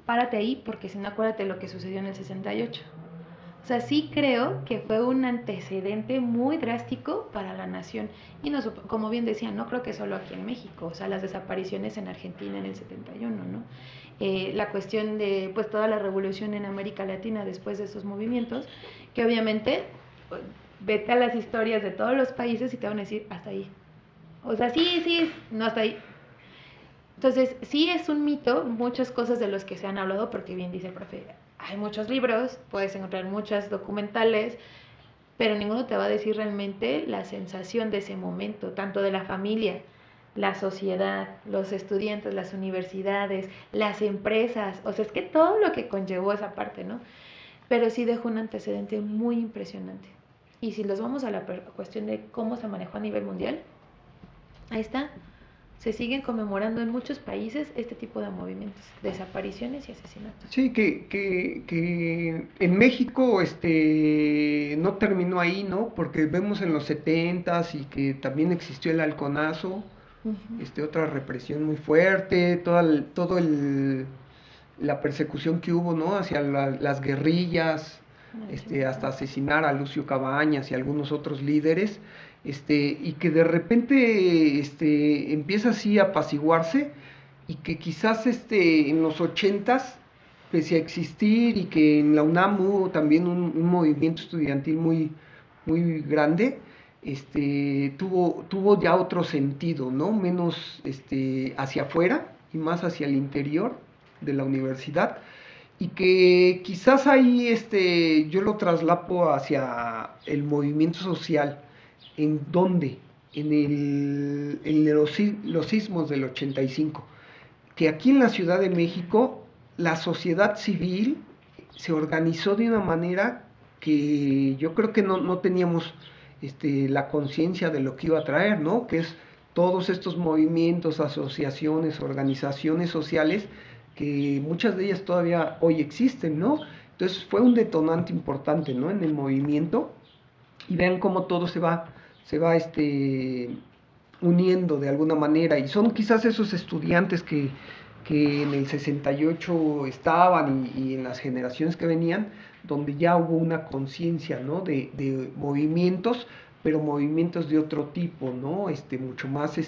párate ahí porque si no, acuérdate lo que sucedió en el 68. O sea, sí creo que fue un antecedente muy drástico para la nación. Y no, como bien decía, no creo que solo aquí en México, o sea, las desapariciones en Argentina en el 71, ¿no? La cuestión de pues toda la revolución en América Latina después de esos movimientos, que obviamente vete a las historias de todos los países y te van a decir hasta ahí. O sea, sí, no hasta ahí. Entonces, sí es un mito muchas cosas de los que se han hablado, porque bien dice el profe, hay muchos libros, puedes encontrar muchos documentales, pero ninguno te va a decir realmente la sensación de ese momento, tanto de la familia, la sociedad, los estudiantes, las universidades, las empresas, o sea, es que todo lo que conllevó esa parte, ¿no? Pero sí dejó un antecedente muy impresionante. Y si los vamos a la cuestión de cómo se manejó a nivel mundial, ahí está. Se siguen conmemorando en muchos países este tipo de movimientos, desapariciones y asesinatos. Sí, que en México no terminó ahí, ¿no? Porque vemos en los 70s y que también existió el halconazo, otra represión muy fuerte, la persecución que hubo, ¿no? Hacia las guerrillas, hasta asesinar a Lucio Cabañas y algunos otros líderes. Y que de repente empieza así a apaciguarse, y que quizás en los 80s, pese a existir, y que en la UNAM hubo también un movimiento estudiantil muy, muy grande, tuvo ya otro sentido, ¿no? Menos hacia afuera y más hacia el interior de la universidad, y que quizás ahí yo lo traslapo hacia el movimiento social. ¿En dónde? En los sismos del 85, que aquí en la Ciudad de México la sociedad civil se organizó de una manera que yo creo que no teníamos la conciencia de lo que iba a traer, ¿no? Que es todos estos movimientos, asociaciones, organizaciones sociales, que muchas de ellas todavía hoy existen, ¿no? Entonces fue un detonante importante, ¿no? En el movimiento, y vean cómo todo se va uniendo de alguna manera, y son quizás esos estudiantes que en el 68 estaban, y en las generaciones que venían, donde ya hubo una conciencia, ¿no? de movimientos, pero movimientos de otro tipo, ¿no? Mucho más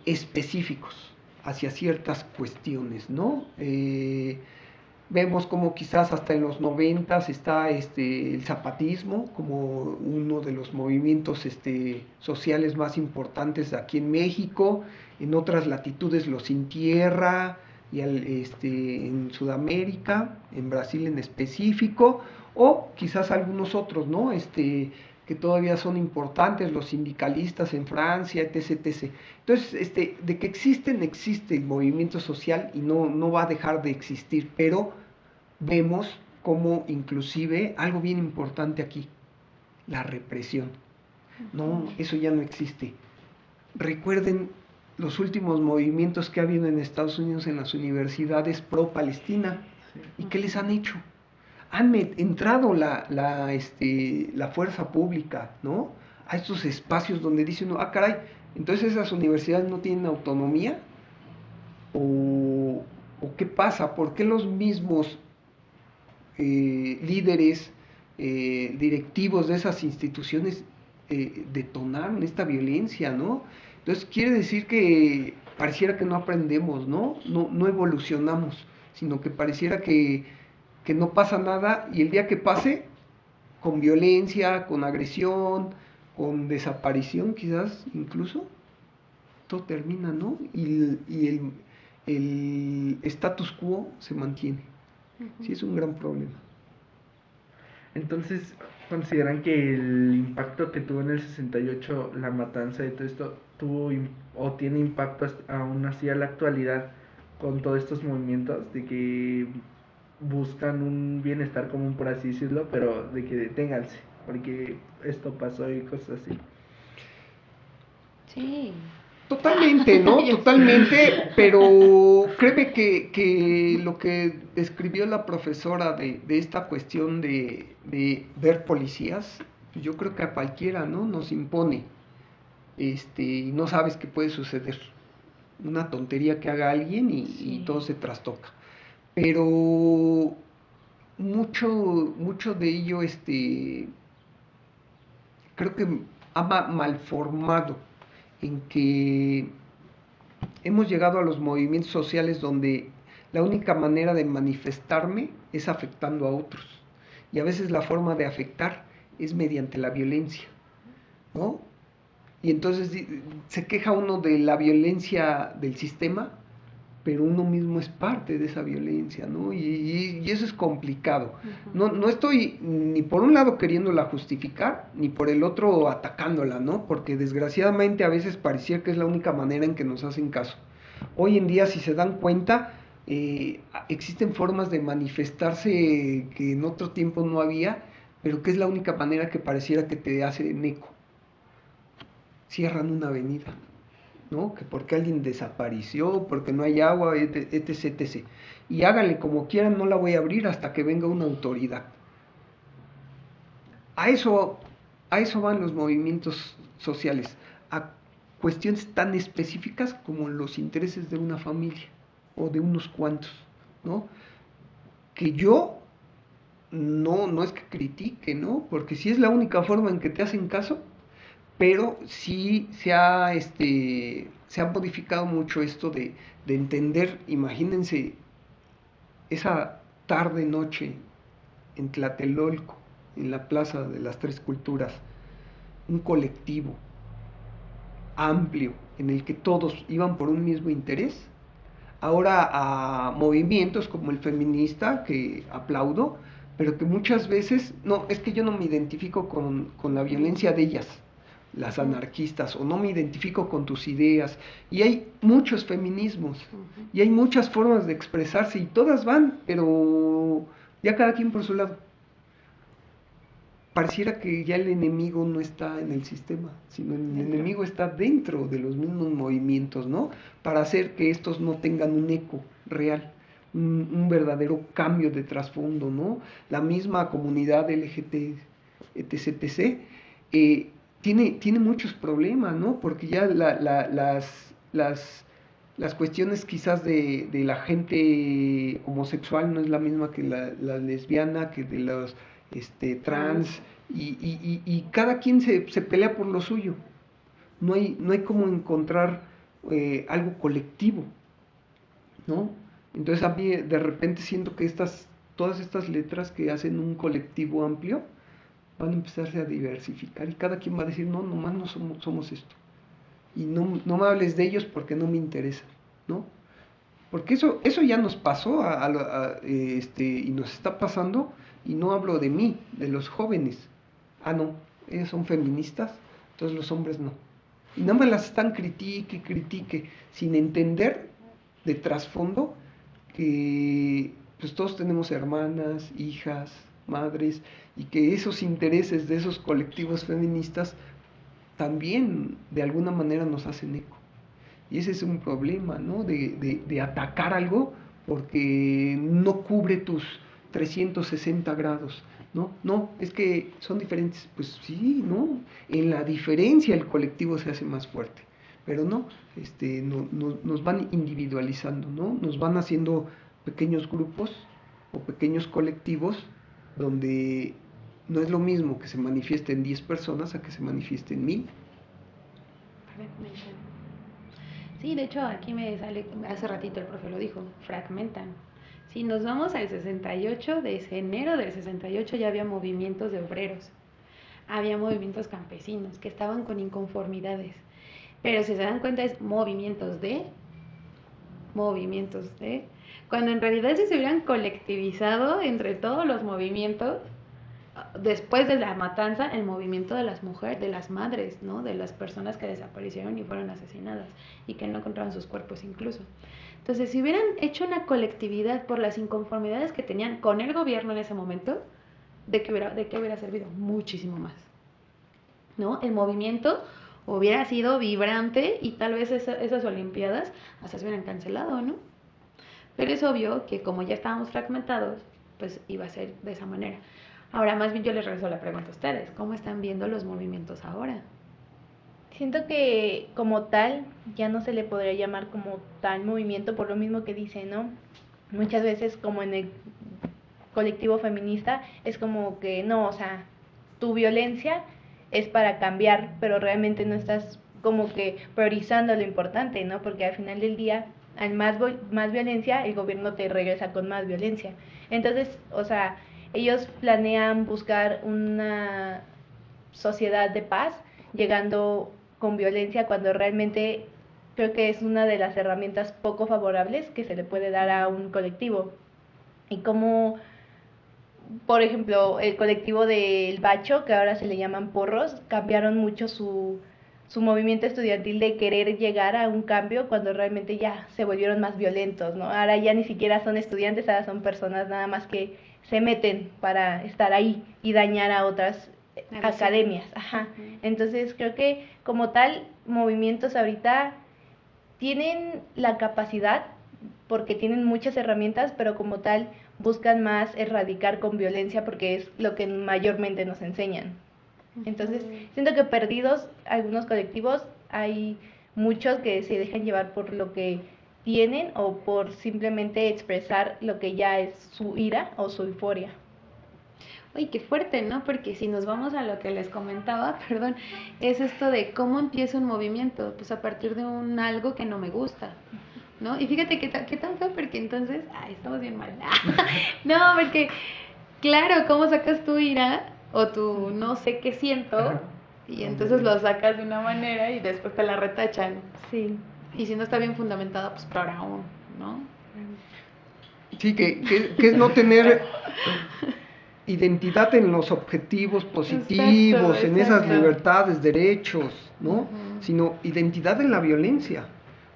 específicos hacia ciertas cuestiones, ¿no? Vemos como quizás hasta en los 90s está el zapatismo como uno de los movimientos sociales más importantes aquí en México. En otras latitudes los Sin Tierra, y en Sudamérica, en Brasil en específico, o quizás algunos otros, ¿no? Que todavía son importantes, los sindicalistas en Francia, etc, etc. Entonces, de que existe el movimiento social, y no va a dejar de existir, pero vemos como inclusive algo bien importante aquí, la represión. No, eso ya no existe. Recuerden los últimos movimientos que ha habido en Estados Unidos en las universidades pro Palestina, y qué les han hecho. Han entrado la fuerza pública, ¿no? A estos espacios donde dicen, caray, Entonces esas universidades no tienen autonomía, o qué pasa, por qué los mismos líderes directivos de esas instituciones detonaron esta violencia, ¿no? Entonces quiere decir que pareciera que no aprendemos, ¿no? No evolucionamos, sino que pareciera que no pasa nada, y el día que pase, con violencia, con agresión, con desaparición quizás incluso, todo termina, ¿no? Y el status quo se mantiene. Sí, es un gran problema. Entonces, ¿consideran que el impacto que tuvo en el 68 la matanza de todo esto, o tiene impacto aún así a la actualidad con todos estos movimientos de que buscan un bienestar común, por así decirlo, pero de que deténganse, porque esto pasó y cosas así? Sí. Totalmente, ¿no? Totalmente, pero créeme que lo que describió la profesora de esta cuestión de ver policías, yo creo que a cualquiera, ¿no? Nos impone, y no sabes qué puede suceder. Una tontería que haga alguien y todo se trastoca. Pero mucho de ello, creo que ha malformado en que hemos llegado a los movimientos sociales donde la única manera de manifestarme es afectando a otros. Y a veces la forma de afectar es mediante la violencia, ¿no? Y entonces se queja uno de la violencia del sistema, pero uno mismo es parte de esa violencia, ¿no? Y eso es complicado. No estoy ni por un lado queriéndola justificar, ni por el otro atacándola, ¿no? Porque desgraciadamente a veces parecía que es la única manera en que nos hacen caso. Hoy en día, si se dan cuenta, existen formas de manifestarse que en otro tiempo no había, pero que es la única manera que pareciera que te hacen eco. Cierran una avenida, ¿no? Que porque alguien desapareció, porque no hay agua, etc. Y háganle como quieran, no la voy a abrir hasta que venga una autoridad. A eso van los movimientos sociales, a cuestiones tan específicas como los intereses de una familia o de unos cuantos, ¿no? Que yo no es que critique, ¿no? Porque sí es la única forma en que te hacen caso, pero sí se ha modificado mucho esto de entender. Imagínense esa tarde noche en Tlatelolco, en la Plaza de las Tres Culturas, un colectivo amplio en el que todos iban por un mismo interés, ahora a movimientos como el feminista, que aplaudo, pero que muchas veces, no, es que yo no me identifico con la violencia de ellas, las anarquistas, o no me identifico con tus ideas, y hay muchos feminismos, y hay muchas formas de expresarse, y todas van, pero ya cada quien por su lado. Pareciera que ya el enemigo no está en el sistema, sino el enemigo está dentro de los mismos movimientos, ¿no? Para hacer que estos no tengan un eco real, un verdadero cambio de trasfondo, ¿no? La misma comunidad LGBT, etc., tiene muchos problemas, ¿no? Porque ya las cuestiones quizás de la gente homosexual no es la misma que la lesbiana, que de los trans, y cada quien se pelea por lo suyo. No hay como encontrar algo colectivo, ¿no? Entonces a mí de repente siento que todas estas letras que hacen un colectivo amplio van a empezarse a diversificar, y cada quien va a decir, no, nomás no somos esto, y no me hables de ellos porque no me interesa, ¿no? Porque eso ya nos pasó y nos está pasando, y no hablo de mí, de los jóvenes. Ah, no, ellos son feministas, entonces los hombres no. Y nada más las están critique, sin entender de trasfondo que pues todos tenemos hermanas, hijas, madres, y que esos intereses de esos colectivos feministas también de alguna manera nos hacen eco. Y ese es un problema, ¿no? De atacar algo porque no cubre tus 360 grados, ¿no? No, es que son diferentes. Pues sí, ¿no? En la diferencia el colectivo se hace más fuerte. pero no, nos van individualizando, ¿no? Nos van haciendo pequeños grupos o pequeños colectivos donde no es lo mismo que se manifiesten 10 personas a que se manifiesten 1000. Sí, de hecho aquí me sale, hace ratito el profe lo dijo, fragmentan. Si nos vamos al 68, desde enero del 68 ya había movimientos de obreros, había movimientos campesinos que estaban con inconformidades, pero si se dan cuenta es movimientos de, cuando en realidad si se hubieran colectivizado entre todos los movimientos, después de la matanza, el movimiento de las mujeres, de las madres, ¿no? De las personas que desaparecieron y fueron asesinadas y que no encontraron sus cuerpos incluso. Entonces, si hubieran hecho una colectividad por las inconformidades que tenían con el gobierno en ese momento, ¿de qué hubiera servido? Muchísimo más, ¿no? El movimiento hubiera sido vibrante y tal vez esas olimpiadas hasta se hubieran cancelado, ¿no? Pero es obvio que como ya estábamos fragmentados, pues iba a ser de esa manera. Ahora, más bien yo les regreso la pregunta a ustedes. ¿Cómo están viendo los movimientos ahora? Siento que como tal ya no se le podría llamar como tal movimiento por lo mismo que dice, ¿no? Muchas veces como en el colectivo feminista es como que no, o sea, tu violencia es para cambiar, pero realmente no estás como que priorizando lo importante, ¿no? Porque al final del día, al más violencia, el gobierno te regresa con más violencia. Entonces, o sea, ellos planean buscar una sociedad de paz, llegando con violencia cuando realmente creo que es una de las herramientas poco favorables que se le puede dar a un colectivo. Y como, por ejemplo, el colectivo del Bacho, que ahora se le llaman porros, cambiaron mucho su movimiento estudiantil de querer llegar a un cambio cuando realmente ya se volvieron más violentos, ¿no? Ahora ya ni siquiera son estudiantes, ahora son personas nada más que se meten para estar ahí y dañar a otras academias. Ajá. Entonces creo que como tal, movimientos ahorita tienen la capacidad porque tienen muchas herramientas, pero como tal buscan más erradicar con violencia porque es lo que mayormente nos enseñan. Entonces, siento que perdidos algunos colectivos, hay muchos que se dejan llevar por lo que tienen o por simplemente expresar lo que ya es su ira o su euforia. Uy, qué fuerte, ¿no? Porque si nos vamos a lo que les comentaba, perdón, es esto de cómo empieza un movimiento, pues a partir de un algo que no me gusta, ¿no? Y fíjate qué tan feo, porque entonces, estamos bien mal. No, porque, claro, ¿cómo sacas tu ira o tu no sé qué siento? Y entonces lo sacas de una manera y después te la retachan. Sí. Y si no está bien fundamentada, pues peor aún, ¿no? Sí, que es no tener identidad en los objetivos positivos, Exacto. en esas libertades, derechos, ¿no? Uh-huh. Sino identidad en la violencia.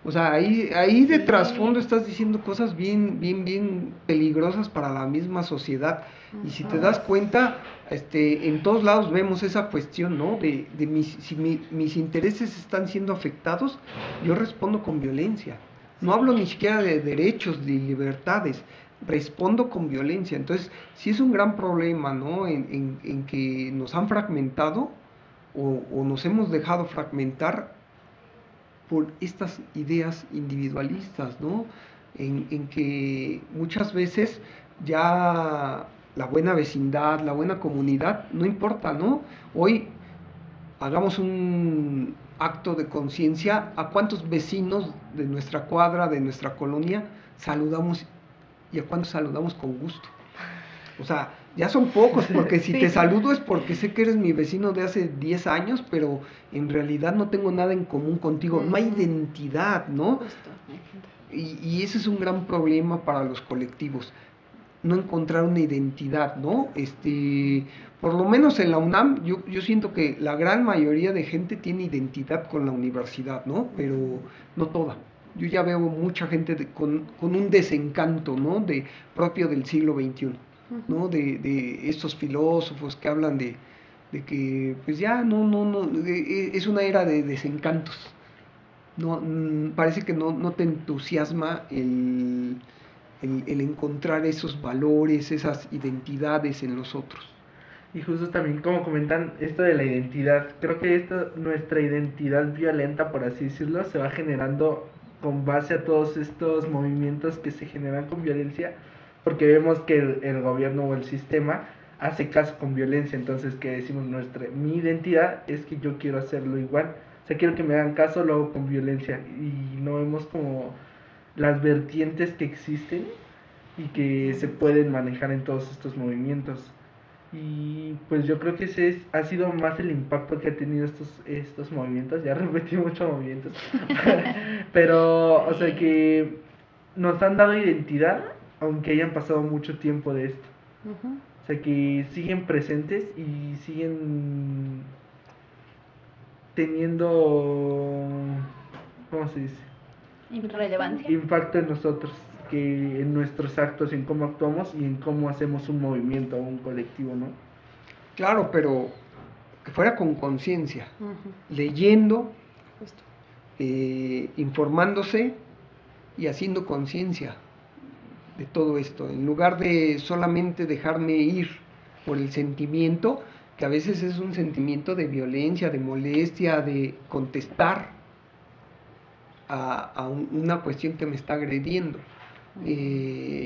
O sea, ahí de trasfondo estás diciendo cosas bien peligrosas para la misma sociedad. Y si te das cuenta, en todos lados vemos esa cuestión, ¿no? Si mis intereses están siendo afectados, yo respondo con violencia. No hablo ni siquiera de derechos, de libertades, respondo con violencia. Entonces, sí es un gran problema, ¿no? En que nos han fragmentado o nos hemos dejado fragmentar por estas ideas individualistas, ¿no? En que muchas veces ya la buena vecindad, la buena comunidad, no importa, ¿no? Hoy hagamos un acto de conciencia, ¿a cuántos vecinos de nuestra cuadra, de nuestra colonia, saludamos y a cuántos saludamos con gusto? O sea, ya son pocos, porque si te saludo es porque sé que eres mi vecino de hace 10 años, pero en realidad no tengo nada en común contigo, no hay identidad, ¿no? Y ese es un gran problema para los colectivos, no encontrar una identidad, ¿no? Por lo menos en la UNAM, yo siento que la gran mayoría de gente tiene identidad con la universidad, ¿no? Pero no toda. Yo ya veo mucha gente con un desencanto, ¿no? Propio del siglo XXI. ¿No? De estos filósofos que hablan de que pues ya no es una era de desencantos. Parece que no te entusiasma el encontrar esos valores, esas identidades en los otros. Y justo también como comentan esto de la identidad, creo que nuestra identidad violenta, por así decirlo, se va generando con base a todos estos movimientos que se generan con violencia, porque vemos que el gobierno o el sistema hace caso con violencia, entonces que decimos mi identidad es que yo quiero hacerlo igual, o sea, quiero que me hagan caso, lo hago con violencia, y no vemos como las vertientes que existen y que se pueden manejar en todos estos movimientos. Y pues yo creo que ha sido más el impacto que ha tenido estos movimientos, ya repetí muchos movimientos, pero o sea que nos han dado identidad aunque hayan pasado mucho tiempo de esto. Ujú. O sea que siguen presentes y siguen teniendo, ¿cómo se dice? Relevancia. Impacto en nosotros, que en nuestros actos, en cómo actuamos y en cómo hacemos un movimiento o un colectivo, ¿no? Claro, pero que fuera con conciencia, Ujú. leyendo, Justo. informándose y haciendo conciencia de todo esto, en lugar de solamente dejarme ir por el sentimiento, que a veces es un sentimiento de violencia, de molestia, de contestar a una cuestión que me está agrediendo.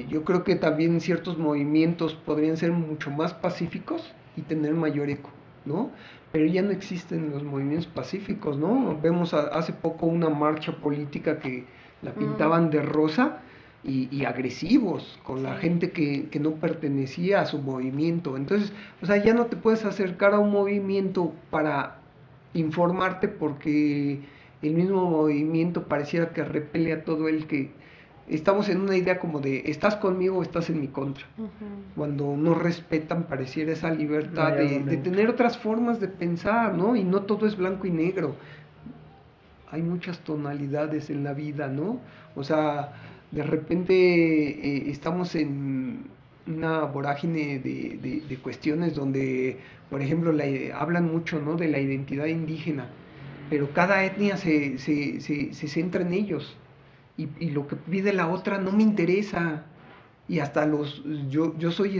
Yo creo que también ciertos movimientos podrían ser mucho más pacíficos y tener mayor eco, ¿no? Pero ya no existen los movimientos pacíficos, ¿no? Vemos hace poco una marcha política que la pintaban de rosa y agresivos con la gente que no pertenecía a su movimiento. Entonces, o sea, ya no te puedes acercar a un movimiento para informarte porque el mismo movimiento pareciera que repele a todo el que estamos en una idea como de estás conmigo o estás en mi contra. Cuando no respetan pareciera esa libertad de tener otras formas de pensar, ¿no? Y no todo es blanco y negro. Hay muchas tonalidades en la vida, ¿no? O sea, de repente estamos en una vorágine de cuestiones donde, por ejemplo, hablan mucho, ¿no? De la identidad indígena, pero cada etnia se centra en ellos y lo que pide la otra no me interesa y hasta yo soy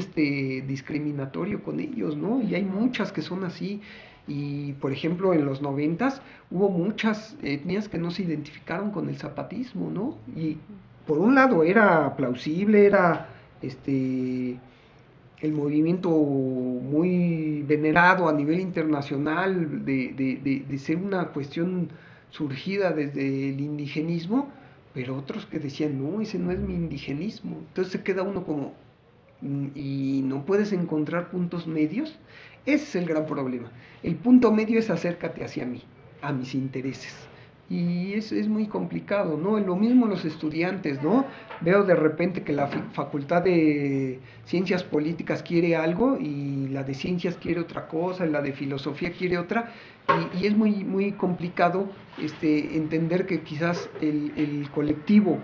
discriminatorio con ellos, ¿no? Y hay muchas que son así. Y por ejemplo en los 90 hubo muchas etnias que no se identificaron con el zapatismo, ¿no? Y por un lado era plausible, era el movimiento muy venerado a nivel internacional de ser una cuestión surgida desde el indigenismo, pero otros que decían, no, ese no es mi indigenismo. Entonces se queda uno como, y no puedes encontrar puntos medios. Ese es el gran problema. El punto medio es acércate hacia mí, a mis intereses. Y eso es muy complicado, ¿no? Lo mismo los estudiantes, ¿no? Veo de repente que la facultad de ciencias políticas quiere algo y la de ciencias quiere otra cosa, y la de filosofía quiere otra, y es muy, muy complicado entender que quizás el colectivo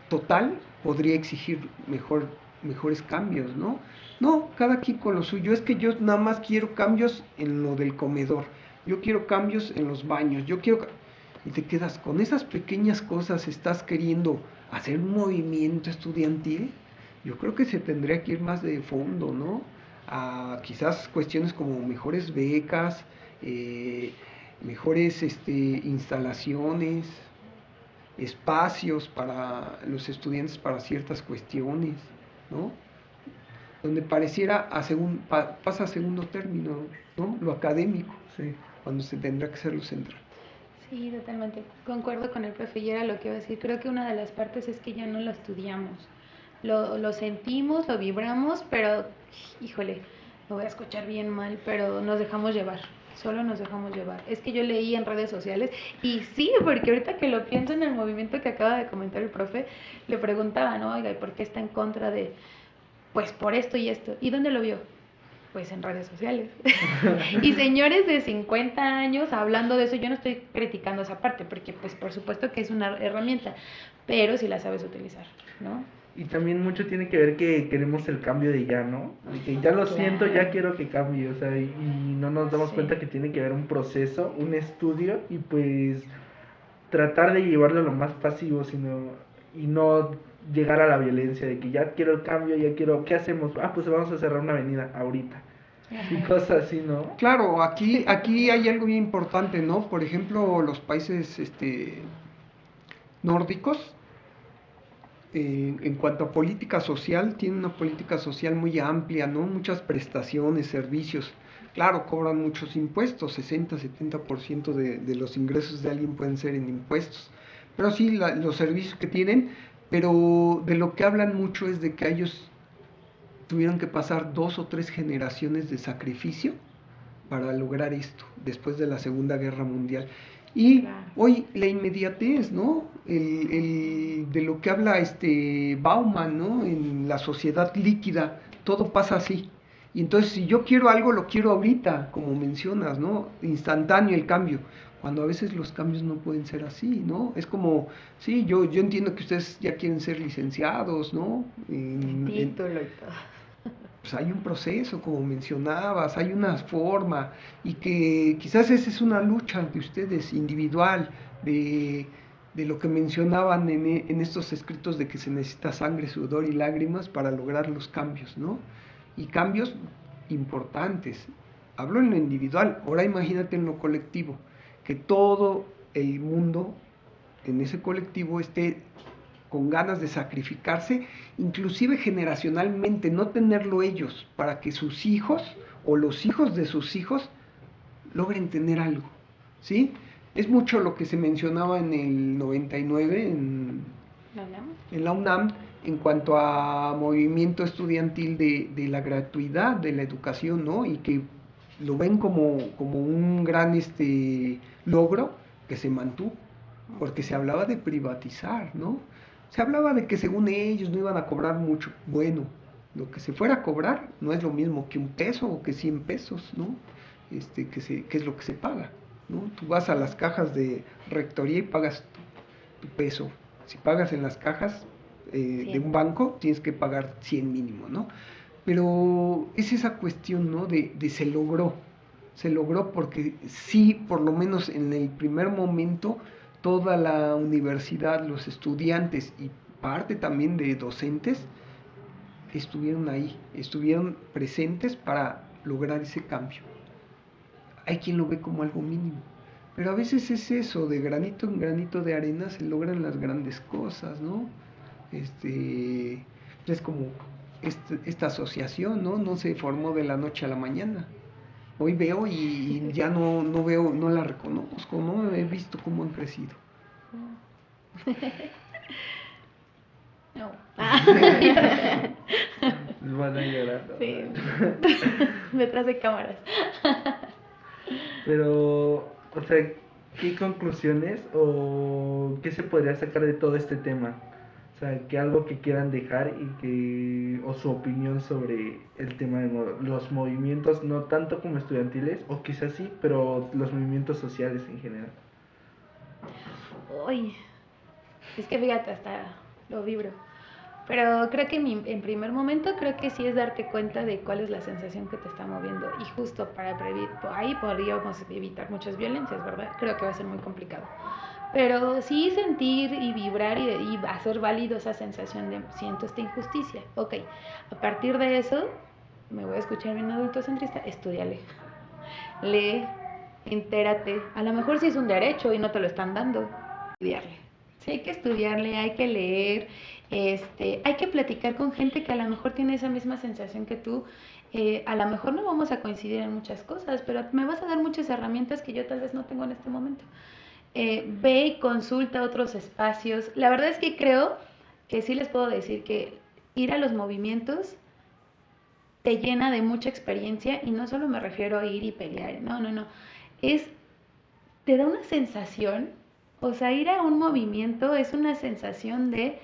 total podría exigir mejores cambios, ¿no? No, cada quien con lo suyo. Es que yo nada más quiero cambios en lo del comedor. Yo quiero cambios en los baños. Y te quedas con esas pequeñas cosas. Estás queriendo hacer un movimiento estudiantil. Yo creo que se tendría que ir más de fondo, ¿no? A quizás cuestiones como mejores becas, mejores instalaciones, espacios para los estudiantes para ciertas cuestiones, ¿no? Donde pareciera pasa a segundo término, ¿no? Lo académico, Sí. cuando se tendrá que ser lo central. Sí, totalmente. Concuerdo con el profe y era lo que iba a decir. Creo que una de las partes es que ya no lo estudiamos. Lo sentimos, lo vibramos, pero, híjole, lo voy a escuchar bien mal, pero nos dejamos llevar. Solo nos dejamos llevar. Es que yo leí en redes sociales y sí, porque ahorita que lo pienso en el movimiento que acaba de comentar el profe, le preguntaba, ¿no? Oiga, ¿y por qué está en contra de, pues por esto y esto? ¿Y dónde lo vio? Pues en redes sociales. Y señores de 50 años hablando de eso, yo no estoy criticando esa parte, porque pues por supuesto que es una herramienta, pero si la sabes utilizar, ¿no? Y también mucho tiene que ver que queremos el cambio de ya, ¿no? De que ya lo siento, ya quiero que cambie, o sea, y no nos damos cuenta que tiene que haber un proceso, un estudio, y pues tratar de llevarlo a lo más pasivo, y no llegar a la violencia, de que ya quiero el cambio, ya quiero, ¿qué hacemos? Pues vamos a cerrar una avenida ahorita. Y cosas así, ¿no? Claro, aquí hay algo bien importante, ¿no? Por ejemplo, los países nórdicos, en cuanto a política social, tienen una política social muy amplia, ¿no? Muchas prestaciones, servicios. Claro, cobran muchos impuestos, 60-70% de los ingresos de alguien pueden ser en impuestos. Pero sí, los servicios que tienen, pero de lo que hablan mucho es de que ellos tuvieron que pasar 2 o 3 generaciones de sacrificio para lograr esto, después de la Segunda Guerra Mundial. Y claro, hoy la inmediatez, ¿no? De lo que habla Bauman, ¿no? En la sociedad líquida, todo pasa así. Y entonces si yo quiero algo, lo quiero ahorita, como mencionas, ¿no? Instantáneo el cambio. Cuando a veces los cambios no pueden ser así, ¿no? Es como, sí, yo entiendo que ustedes ya quieren ser licenciados, ¿no? Título y todo. Pues hay un proceso, como mencionabas, hay una forma, y que quizás esa es una lucha de ustedes individual, de lo que mencionaban en estos escritos de que se necesita sangre, sudor y lágrimas para lograr los cambios, ¿no? Y cambios importantes. Hablo en lo individual, ahora imagínate en lo colectivo, que todo el mundo en ese colectivo esté con ganas de sacrificarse, inclusive generacionalmente, no tenerlo ellos, para que sus hijos o los hijos de sus hijos logren tener algo, ¿sí? Es mucho lo que se mencionaba en el 99 en la UNAM en cuanto a movimiento estudiantil de la gratuidad de la educación, ¿no? Y que lo ven como un gran logro que se mantuvo, porque se hablaba de privatizar, ¿no? Se hablaba de que según ellos no iban a cobrar mucho. Bueno, lo que se fuera a cobrar no es lo mismo que $1 o que 100 pesos, ¿no? Que es lo que se paga, ¿no? Tú vas a las cajas de rectoría y pagas tu peso. Si pagas en las cajas de un banco, tienes que pagar 100 mínimo, ¿no? Pero es esa cuestión, ¿no? De se logró. Se logró porque sí, por lo menos en el primer momento, toda la universidad, los estudiantes y parte también de docentes estuvieron ahí, estuvieron presentes para lograr ese cambio. Hay quien lo ve como algo mínimo, pero a veces es eso, de granito en granito de arena se logran las grandes cosas, ¿no? Es como esta asociación, ¿no? No se formó de la noche a la mañana. Hoy veo y ya no veo, no la reconozco, ¿no? He visto cómo han crecido. No. Van a llorar. Sí. Detrás de cámaras. Pero, o sea, ¿qué conclusiones o qué se podría sacar de todo este tema? O sea, que algo que quieran dejar o su opinión sobre el tema de los movimientos, no tanto como estudiantiles, o quizás sí, pero los movimientos sociales en general. Uy, es que fíjate, hasta lo vibro. Pero creo que en primer momento creo que sí es darte cuenta de cuál es la sensación que te está moviendo. Y justo para ahí podríamos evitar muchas violencias, ¿verdad? Creo que va a ser muy complicado. Pero sí sentir y vibrar y hacer válido esa sensación de siento esta injusticia. Ok, a partir de eso, me voy a escuchar bien adultocentrista, estudiale. Lee, entérate. A lo mejor sí es un derecho y no te lo están dando. Estudiarle. Sí, hay que estudiarle, hay que leer, hay que platicar con gente que a lo mejor tiene esa misma sensación que tú. A lo mejor no vamos a coincidir en muchas cosas, pero me vas a dar muchas herramientas que yo tal vez no tengo en este momento. Ve y consulta otros espacios. La verdad es que creo que sí les puedo decir que ir a los movimientos te llena de mucha experiencia y no solo me refiero a ir y pelear, no, te da una sensación, o sea, ir a un movimiento es una sensación de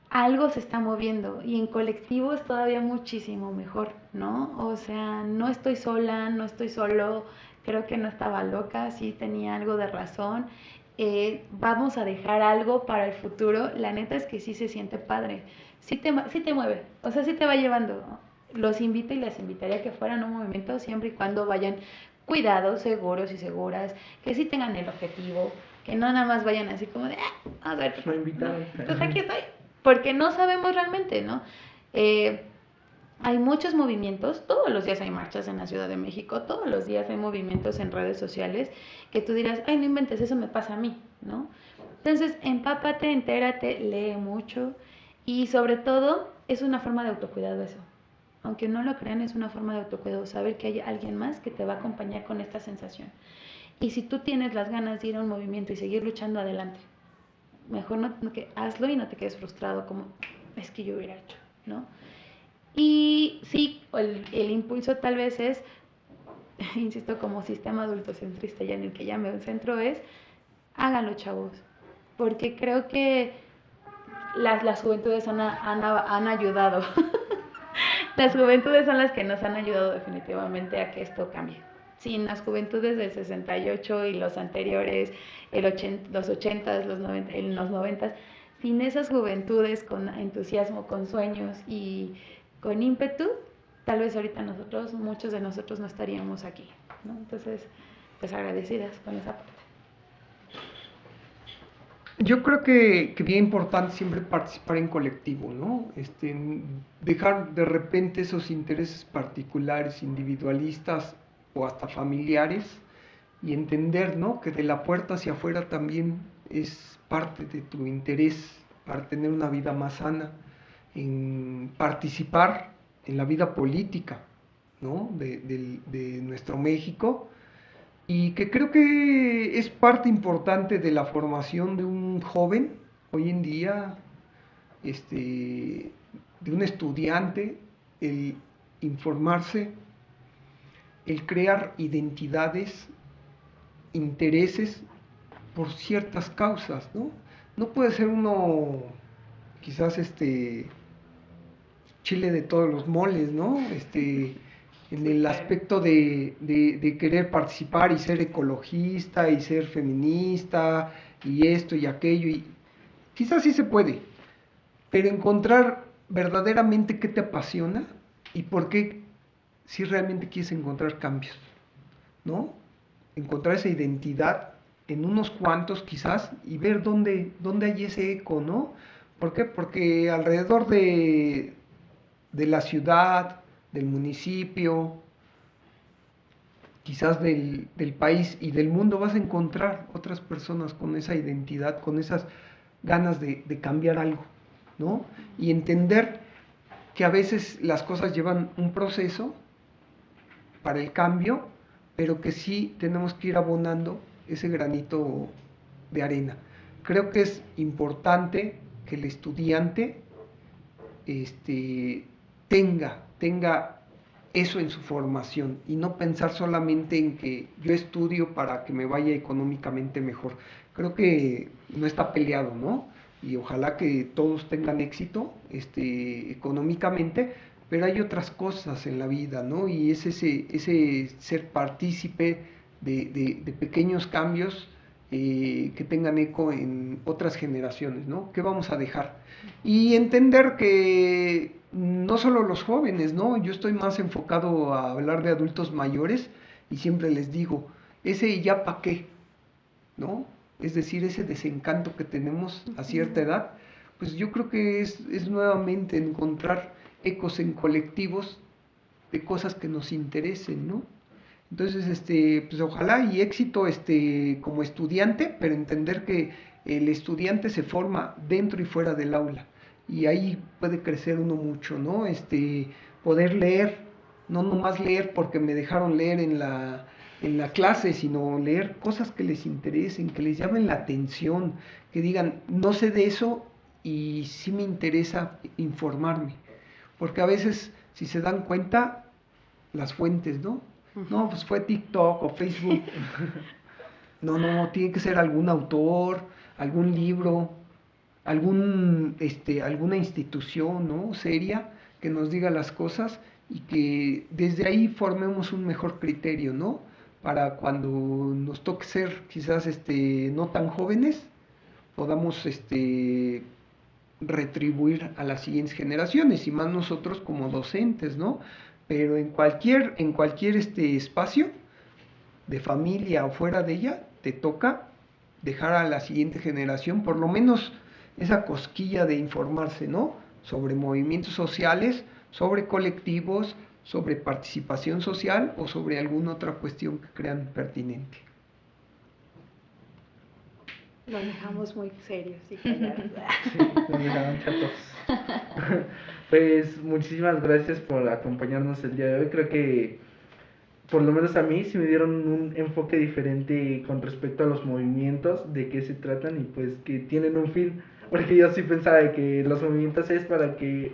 algo se está moviendo y en colectivo es todavía muchísimo mejor, ¿no? O sea, no estoy sola, no estoy solo, creo que no estaba loca, sí tenía algo de razón, vamos a dejar algo para el futuro, la neta es que sí se siente padre, sí te mueve, o sea, sí te va llevando. Los invito y las invitaría a que fueran un movimiento siempre y cuando vayan cuidados, seguros y seguras, que sí tengan el objetivo, que no nada más vayan así como de, vamos a ver, pues aquí estoy, porque no sabemos realmente, ¿no? Hay muchos movimientos, todos los días hay marchas en la Ciudad de México, todos los días hay movimientos en redes sociales que tú dirás, ay, no inventes, eso me pasa a mí, ¿no? Entonces, empápate, entérate, lee mucho y sobre todo es una forma de autocuidado eso. Aunque no lo crean, es una forma de autocuidado, saber que hay alguien más que te va a acompañar con esta sensación. Y si tú tienes las ganas de ir a un movimiento y seguir luchando adelante, mejor no que hazlo y no te quedes frustrado como es que yo hubiera hecho, ¿no? Y sí, el impulso tal vez es, insisto, como sistema adultocentrista ya en el que ya me centro es, háganlo chavos, porque creo que las juventudes han ayudado. Las juventudes son las que nos han ayudado definitivamente a que esto cambie. Sin las juventudes del 68 y los anteriores, los 80, los 90, los 90, sin esas juventudes con entusiasmo, con sueños y con ímpetu, tal vez ahorita muchos de nosotros no estaríamos aquí, ¿no? Entonces, pues agradecidas con esa parte. Yo creo que bien importante siempre participar en colectivo, ¿no? Dejar de repente esos intereses particulares, individualistas o hasta familiares y entender, ¿no? Que de la puerta hacia afuera también es parte de tu interés para tener una vida más sana, en participar en la vida política, ¿no? de nuestro México, y que creo que es parte importante de la formación de un joven hoy en día, de un estudiante, el informarse, el crear identidades, intereses por ciertas causas, ¿no? No puede ser uno quizás chile de todos los moles, ¿no? En el aspecto de querer participar y ser ecologista y ser feminista y esto y aquello, y quizás sí se puede, pero encontrar verdaderamente qué te apasiona y por qué, si realmente quieres encontrar cambios, ¿no? Encontrar esa identidad en unos cuantos quizás y ver dónde hay ese eco, ¿no? ¿Por qué? Porque alrededor de la ciudad, del municipio, quizás del país y del mundo, vas a encontrar otras personas con esa identidad, con esas ganas de cambiar algo, ¿no? Y entender que a veces las cosas llevan un proceso para el cambio, pero que sí tenemos que ir abonando ese granito de arena. Creo que es importante que el estudiante tenga eso en su formación y no pensar solamente en que yo estudio para que me vaya económicamente mejor. Creo que no está peleado, ¿no? Y ojalá que todos tengan éxito económicamente, pero hay otras cosas en la vida, ¿no? Y es ese ser partícipe de pequeños cambios que tengan eco en otras generaciones, ¿no? ¿Qué vamos a dejar? Y entender que no solo los jóvenes, ¿no? Yo estoy más enfocado a hablar de adultos mayores y siempre les digo, ese ya pa' qué, ¿no? Es decir, ese desencanto que tenemos a cierta edad, pues yo creo que es nuevamente encontrar ecos en colectivos de cosas que nos interesen, ¿no? Entonces, pues ojalá y éxito como estudiante, pero entender que el estudiante se forma dentro y fuera del aula. Y ahí puede crecer uno mucho, ¿no? Poder leer, no nomás leer porque me dejaron leer en la clase, sino leer cosas que les interesen, que les llamen la atención, que digan, no sé de eso y sí me interesa informarme. Porque a veces, si se dan cuenta, las fuentes, ¿no? No, pues fue TikTok o Facebook. No, tiene que ser algún autor, algún libro, alguna institución, ¿no? Seria que nos diga las cosas y que desde ahí formemos un mejor criterio, ¿no? Para cuando nos toque ser quizás no tan jóvenes, podamos retribuir a las siguientes generaciones y más nosotros como docentes, ¿no? Pero en cualquier espacio de familia o fuera de ella, te toca dejar a la siguiente generación por lo menos esa cosquilla de informarse, ¿no? Sobre movimientos sociales, sobre colectivos, sobre participación social o sobre alguna otra cuestión que crean pertinente. Nos dejamos muy serios y callados. Sí, nos dejaron chatos. Pues muchísimas gracias por acompañarnos el día de hoy. Creo que por lo menos a mí sí me dieron un enfoque diferente con respecto a los movimientos, de qué se tratan y pues que tienen un fin. Porque yo sí pensaba de que los movimientos es para que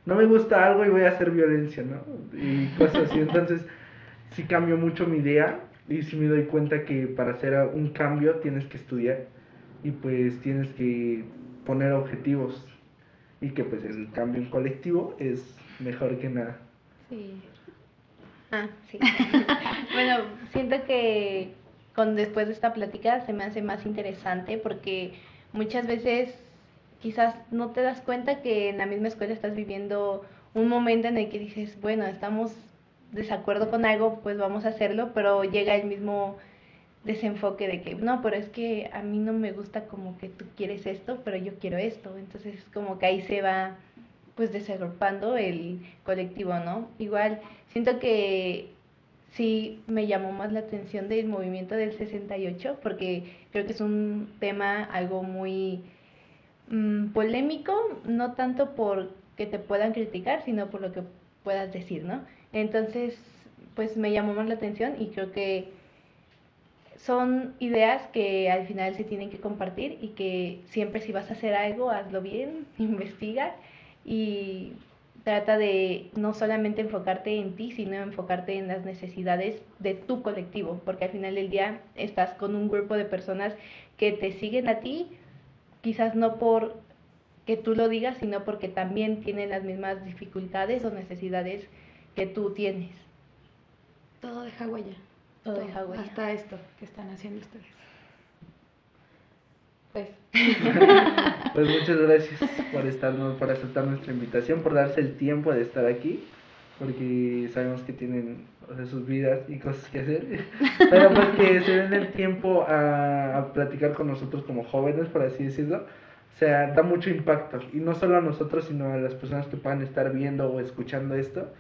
no me gusta algo y voy a hacer violencia, ¿no? Y cosas así. Entonces sí cambió mucho mi idea y sí me doy cuenta que para hacer un cambio tienes que estudiar y pues tienes que poner objetivos y que pues el cambio en colectivo es mejor que nada. Sí. Sí. Bueno, siento que después de esta plática se me hace más interesante porque muchas veces quizás no te das cuenta que en la misma escuela estás viviendo un momento en el que dices, bueno, estamos desacuerdo con algo, pues vamos a hacerlo, pero llega el mismo desenfoque de que no, pero es que a mí no me gusta como que tú quieres esto, pero yo quiero esto. Entonces como que ahí se va pues desagrupando el colectivo, ¿no? Igual siento que sí me llamó más la atención del movimiento del 68 porque creo que es un tema algo muy polémico, no tanto por que te puedan criticar, sino por lo que puedas decir, ¿no? Entonces pues me llamó más la atención y creo que son ideas que al final se tienen que compartir y que siempre si vas a hacer algo, hazlo bien, investiga y trata de no solamente enfocarte en ti, sino enfocarte en las necesidades de tu colectivo, porque al final del día estás con un grupo de personas que te siguen a ti, quizás no por que tú lo digas, sino porque también tienen las mismas dificultades o necesidades que tú tienes. Todo deja huella. Todo deja huella. Hasta esto que están haciendo ustedes. Pues. Pues muchas gracias por aceptar nuestra invitación, por darse el tiempo de estar aquí, porque sabemos que tienen, o sea, sus vidas y cosas que hacer, pero pues que se den el tiempo a platicar con nosotros como jóvenes, por así decirlo. O sea, da mucho impacto, y no solo a nosotros, sino a las personas que puedan estar viendo o escuchando esto,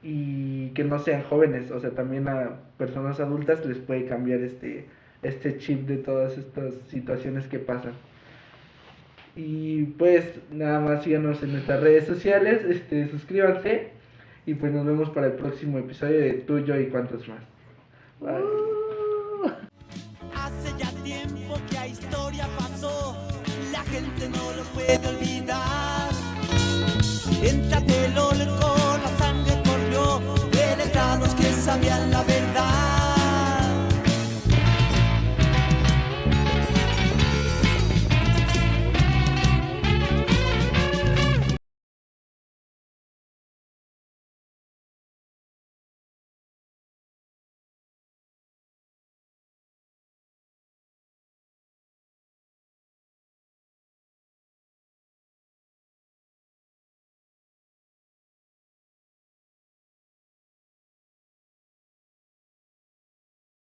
y que no sean jóvenes, o sea, también a personas adultas les puede cambiar este chip de todas estas situaciones que pasan. Y pues nada más síganos en nuestras redes sociales, suscríbanse y pues nos vemos para el próximo episodio de Tú, Yo y Cuántos Más. Bye. Hace ya tiempo que la historia pasó, la gente no lo puede olvidar.